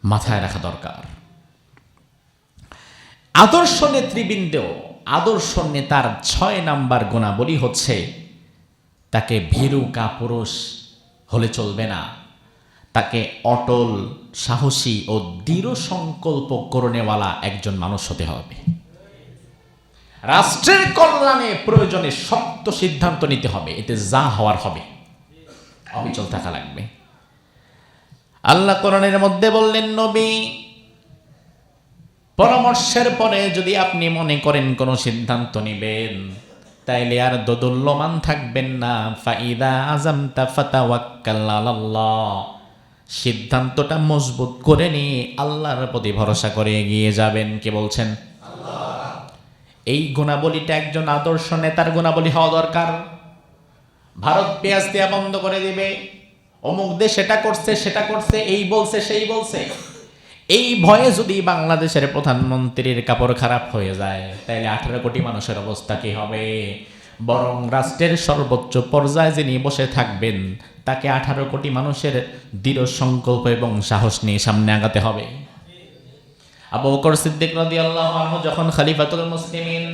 মাথায় রাখা দরকার। আদর্শ নেতৃবৃন্দ, আদর্শ নেতার 6 নাম্বার গুণাবলী হচ্ছে, তাকে ভীরু কাপুরুষ হলে চলবে না, তাকে অটল, সাহসী ও দৃঢ় সংকল্প করণেওয়ালা একজন মানুষ হতে হবে। রাষ্ট্রের কল্যাণে প্রয়োজনে শক্ত সিদ্ধান্ত নিতে হবে, এতে যা হওয়ার হবে, অবিচল থাকা লাগবে। আল্লাহ কোরআনের মধ্যে বললেন, নবী, পরামর্শের পরে যদি আপনি মনে করেন কোন সিদ্ধান্ত নেবেন, তাইলে আর দোদুল্যমান থাকবেন না। ফাইদা আযামতা ফাতাওয়াক্কাল আলাল্লাহ, সিদ্ধান্তটা মজবুত করে নিয়ে আল্লাহর প্রতি ভরসা করে এগিয়ে যাবেন। কে বলছেন? আল্লাহ। এই গুণাবলীটা একজন আদর্শ নেতার গুণাবলী হওয়া দরকার। ভারত পেঁয়াজ দেয়া বন্ধ করে দিবে, অমুক দেশ সেটা করছে সেটা করছে, এই বলছে সেই বলছে, এই ভয়ে যদি বাংলাদেশের প্রধানমন্ত্রীর কাপড় খারাপ হয়ে যায়, তাহলে 18 কোটি মানুষের অবস্থা কি হবে? বরং রাষ্ট্রের সর্বোচ্চ পর্যায়ে যিনি বসে থাকবেন, তাকে 18 কোটি মানুষের দৃঢ় সংকল্প এবং সাহস নিয়ে সামনে আগাতে হবে। আবু বকর সিদ্দিক রাদিয়াল্লাহু আনহু যখন খলিফাতুল মুসলিমিন,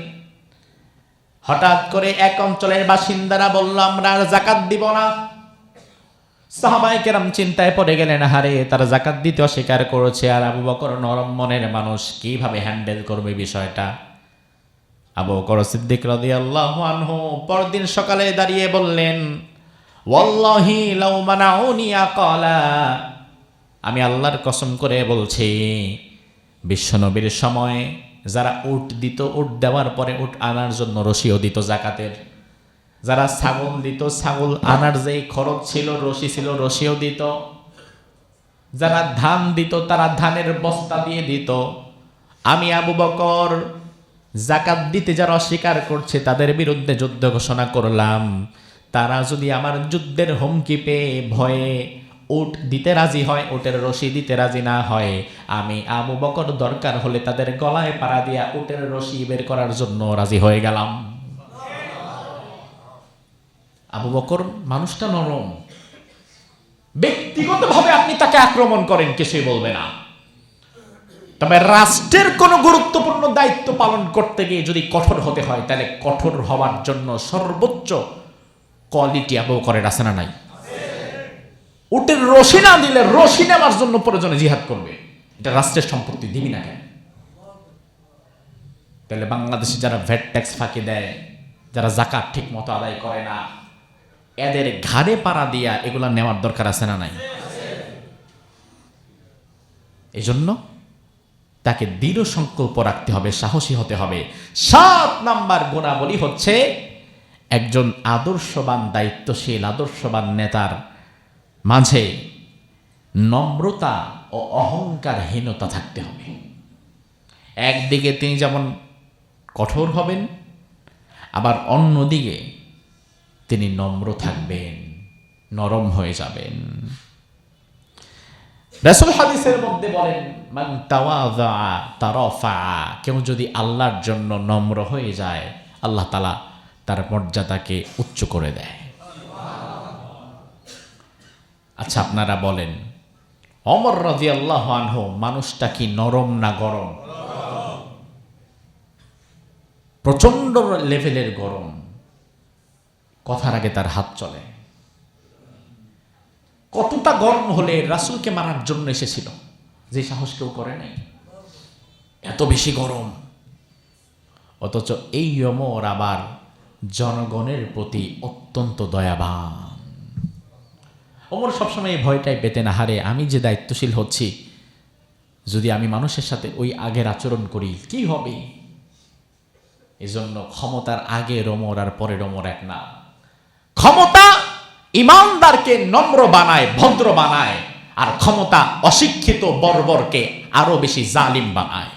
হঠাৎ করে এক অঞ্চলের বাসিন্দারা বলল, আমরা আর যাকাত দিব না। সাহাবায়ে কেরাম চিন্তায় পড়ে গেলেন, হারে তারা যাকাত দিতে অস্বীকার করেছে, আর আবু বকর নরম মনের মানুষ, কিভাবে হ্যান্ডেল করবে বিষয়টা? আবু বকর সিদ্দিক রাদিয়াল্লাহু আনহু পরদিন সকালে দাঁড়িয়ে বললেন, ওয়াল্লাহি লাউ মানাউনি আকালা, আমি আল্লাহর কসম করে বলছি, বিশ্বনবীর সময় যারা উট দিত, উট দেওয়ার পরে উট আনার জন্য রশিও দিত যাকাতের, যারা ছাগল দিত, ছাগল আনার যেই খরচ ছিল, রশি ছিল, রশিও দিত, যারা ধান দিত তারা ধানের বস্তা দিয়ে দিত। আমি আবু বকর যাকাত দিতে যারা অস্বীকার করছে তাদের বিরুদ্ধে যুদ্ধ ঘোষণা করলাম। তারা যদি আমার যুদ্ধের হুমকি পেয়ে ভয়ে উট দিতে রাজি হয়, উটের রশি দিতে রাজি না হয়, আমি আবু বকর দরকার হলে তাদের গলায় পাড়া দিয়া উটের রশি বের করার জন্য রাজি হয়ে গেলাম। আবু বকর মানুষটা নরম, ব্যক্তিগতভাবে আপনি তাকে আক্রমণ করেন কিছুই বলবে না, তবে রাষ্ট্রের কোনো গুরুত্বপূর্ণ দায়িত্ব পালন করতে গিয়ে যদি কঠোর হতে হয়, তাহলে কঠোর হওয়ার জন্য সর্বোচ্চ কোয়ালিটি আবু বকরের আছে না নাই? উটের রশি না দিলে রশি নেওয়ার জন্য প্রয়োজনে জিহাদ করবে। এটা রাষ্ট্রের সম্পত্তি, দিবি না কেন? তাহলে বাংলাদেশে যারা ভ্যাট ট্যাক্স ফাঁকি দেয়, যারা জাকাত ঠিক মতো আদায় করে না, এদের ঘাড়ে পাড়া দিয়া এগুলা নেওয়ার দরকার আছে না নাই? এই জন্য তাকে দৃঢ় সংকল্প রাখতে হবে, সাহসী হতে হবে। 7 নাম্বার গুণাবলী হচ্ছে একজন আদর্শবান, দায়িত্বশীল, আদর্শবান নেতার মাঝে নম্রতা ও অহংকারহীনতা থাকতে হবে। একদিকে তিনি যেমন কঠোর হবেন, আবার অন্যদিকে তিনি নম্র থাকবেন, নরম হয়ে যাবেন। রাসূল হাদিসের মধ্যে বলেন, মান তাওয়াযা তারাফা, কেউ যদি আল্লাহর জন্য নম্র হয়ে যায়, আল্লাহ তাআলা তার মর্যাদাকে উচ্চ করে দেয়। আচ্ছা, আপনারা বলেন, ওমর রাদিয়াল্লাহু আনহু মানুষটা কি নরম না গরম? প্রচন্ড লেভেলের গরম, কথার আগে তার হাত চলে। কতটা গরম হলে রাসূলকে মারার জন্য এসেছিল, যে সাহস কেউ করে নাই। এত বেশি গরম, অথচ এই ওমর আবার জনগণের প্রতি অত্যন্ত দয়াবান। ওমর সবসময় এই ভয়টাই পেতেন, হারে আমি যে দায়িত্বশীল হচ্ছি, যদি আমি মানুষের সাথে ওই আগের আচরণ করি কি হবে? এজন্য ক্ষমতার আগে ওমর আর পরে ওমর এক না। ক্ষমতা ইমানদারকে নম্র বানায়, ভদ্র বানায়, আর ক্ষমতা অশিক্ষিত বর্বরকে আরো বেশি জালিম বানায়।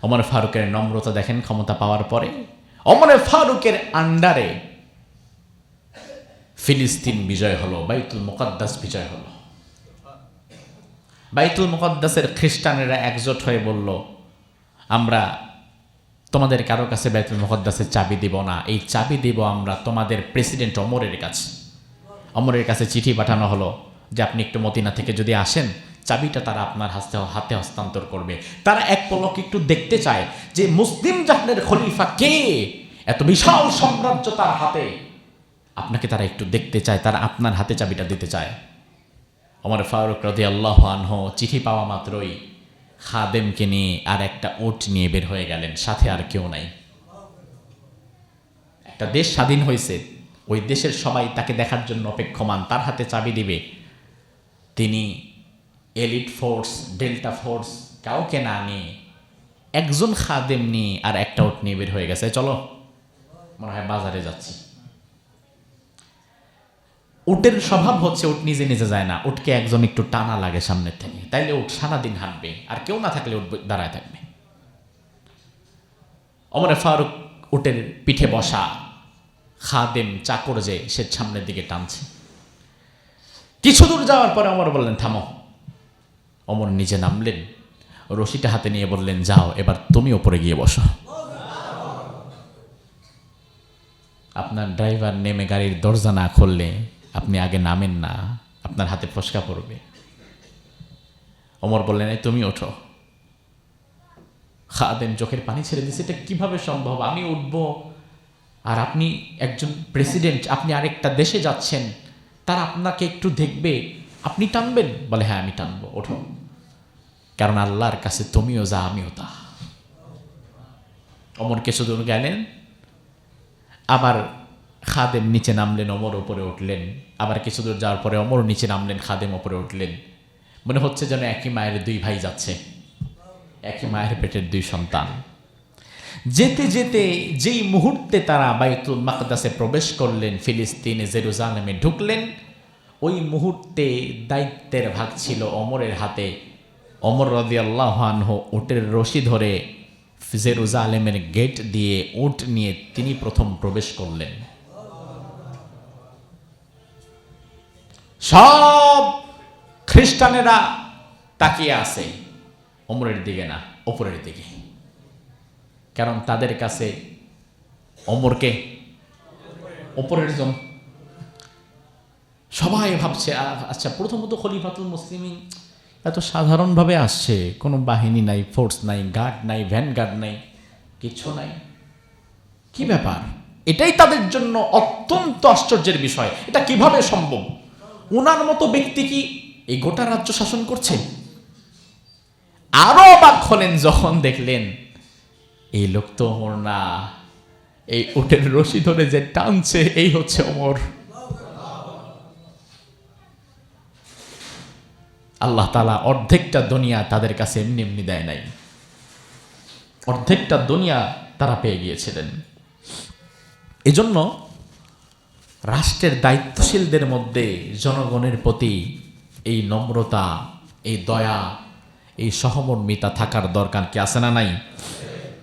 ওমর ফারুকের নম্রতা দেখেন ক্ষমতা পাওয়ার পরে। ওমর ফারুকের আন্ডারে ফিলিস্তিন বিজয় হলো, বাইতুল মুকাদ্দাস বিজয় হলো। বাইতুল মুকাদ্দাসের খ্রিস্টানেরা একজোট হয়ে বলল, আমরা তোমাদের কারো কাছে বাইতুল মুকাদ্দাসের চাবি দিব না, এই চাবি দিব আমরা তোমাদের প্রেসিডেন্ট ওমরের কাছে। ওমরের কাছে চিঠি পাঠানো হলো যে আপনি একটু মদিনা থেকে যদি আসেন, চাবিটা তারা আপনার হাতে হস্তান্তর করবে। তারা এক পলক একটু দেখতে চায় যে মুসলিম জাহানের খলিফা কে, এত বিশাল সাম্রাজ্য তার হাতে, আপনাকে তারা একটু দেখতে চায়, তারা আপনার হাতে চাবিটা দিতে চায়। ওমর ফারুক রাদিয়াল্লাহু আনহু চিঠি পাওয়া মাত্রই খাদেমকে নিয়ে আর একটা উট নিয়ে বের হয়ে গেলেন, সাথে আর কেউ নাই। একটা দেশ স্বাধীন হয়েছে, ওই দেশের সবাই তাকে দেখার জন্য অপেক্ষমান, তার হাতে চাবি দিবে। তিনি এলিট ফোর্স, ডেল্টা ফোর্স কাউকে না নিয়ে একজন খাদেম নিয়ে আর একটা উট নিয়ে বের হয়ে গেছে, চলো মনে হয় বাজারে যাচ্ছি। উটের স্বভাব হচ্ছে উট নিজে নিজে যায় না, উটকে একজন একটু টানা লাগে সামনের থেকে, তাইলে উট সারাদিন হাঁটবে, আর কেউ না থাকলে উট দাঁড়ায় থাকবে। ওমর ফারুক উটের পিঠে বসা, খাদেম চাকর যে সে সামনের দিকে টানছে। কিছু দূর যাওয়ার পরে ওমর বললেন থামো। ওমর নিজে নামলেন, রশিটা হাতে নিয়ে বললেন যাও, এবার তুমি ওপরে গিয়ে বসো। আপনার ড্রাইভার নেমে গাড়ির দরজা না খুললে আপনি আগে নামেন না, আপনার হাতে ফসকা পড়বে। ওমর বললেন তুমি ওঠো। খাদেম চোখের পানি ছেড়ে দিচ্ছে, এটা কিভাবে সম্ভব? আমি উঠবো আর আপনি একজন প্রেসিডেন্ট, আপনি আরেকটা দেশে যাচ্ছেন, তারা আপনাকে একটু দেখবে, আপনি টানবেন? বলে হ্যাঁ আমি টানবো, ওঠো, কারণ আল্লাহর কাছে তুমিও যা আমিও তা। ওমর কিছু দূর গেলেন, আবার খাদেম নিচে নামলেন, ওমর উপরে উঠলেন। আবার কিছু দূর যাওয়ার পরে ওমর নিচে নামলেন, খাদেম উপরে উঠলেন। মনে হচ্ছে যেন একই মায়ের দুই ভাই যাচ্ছে, একই মায়ের পেটের দুই সন্তান। যেতে যেতে যেই মুহূর্তে তারা বাইতুল মাকদাসে প্রবেশ করলেন, ফিলিস্তিনে জেরুজালেমে ঢুকলেন, ওই মুহূর্তে দায়িত্বের ভাগ ছিল ওমরের হাতে। ওমর রাদিয়াল্লাহু আনহু উটের রশি ধরে জেরুজালেমের গেট দিয়ে উট নিয়ে তিনি প্রথম প্রবেশ করলেন। সব খ্রিস্টানেরা তাকিয়ে আছে ওমরের দিকে না, ওপরের দিকে, কারণ তাদের কাছে ওমরকে ওপরের জন। সবাই ভাবছে আচ্ছা প্রথমত খলিফাতুল মুসলিমিন এত সাধারণভাবে আসছে, কোনো বাহিনী নাই, ফোর্স নাই, গার্ড নাই, ভ্যান গার্ড নাই, কিছু নাই। কি ব্যাপার? এটাই তাদের জন্য অত্যন্ত আশ্চর্যের বিষয়। এটা কিভাবে সম্ভব? উনার মতো ব্যক্তি কি এই গোটা রাজ্য শাসন করছে? আরো অবাক হলেন যখন দেখলেন এই লোক তো ওমর না, এই উটের রশি ধরে যে টানছে এই হচ্ছে ওমর। আল্লাহ তাআলা অর্ধেকটা দুনিয়া তাদের কাছে এমনি এমনি দেয় নাই, অর্ধেকটা দুনিয়া তারা পেয়ে গিয়েছিলেন। এজন্য রাষ্ট্রের দায়িত্বশীলদের মধ্যে জনগণের প্রতি এই নম্রতা, এই দয়া, এই সহমর্মিতা থাকার দরকার কি আছে না নাই?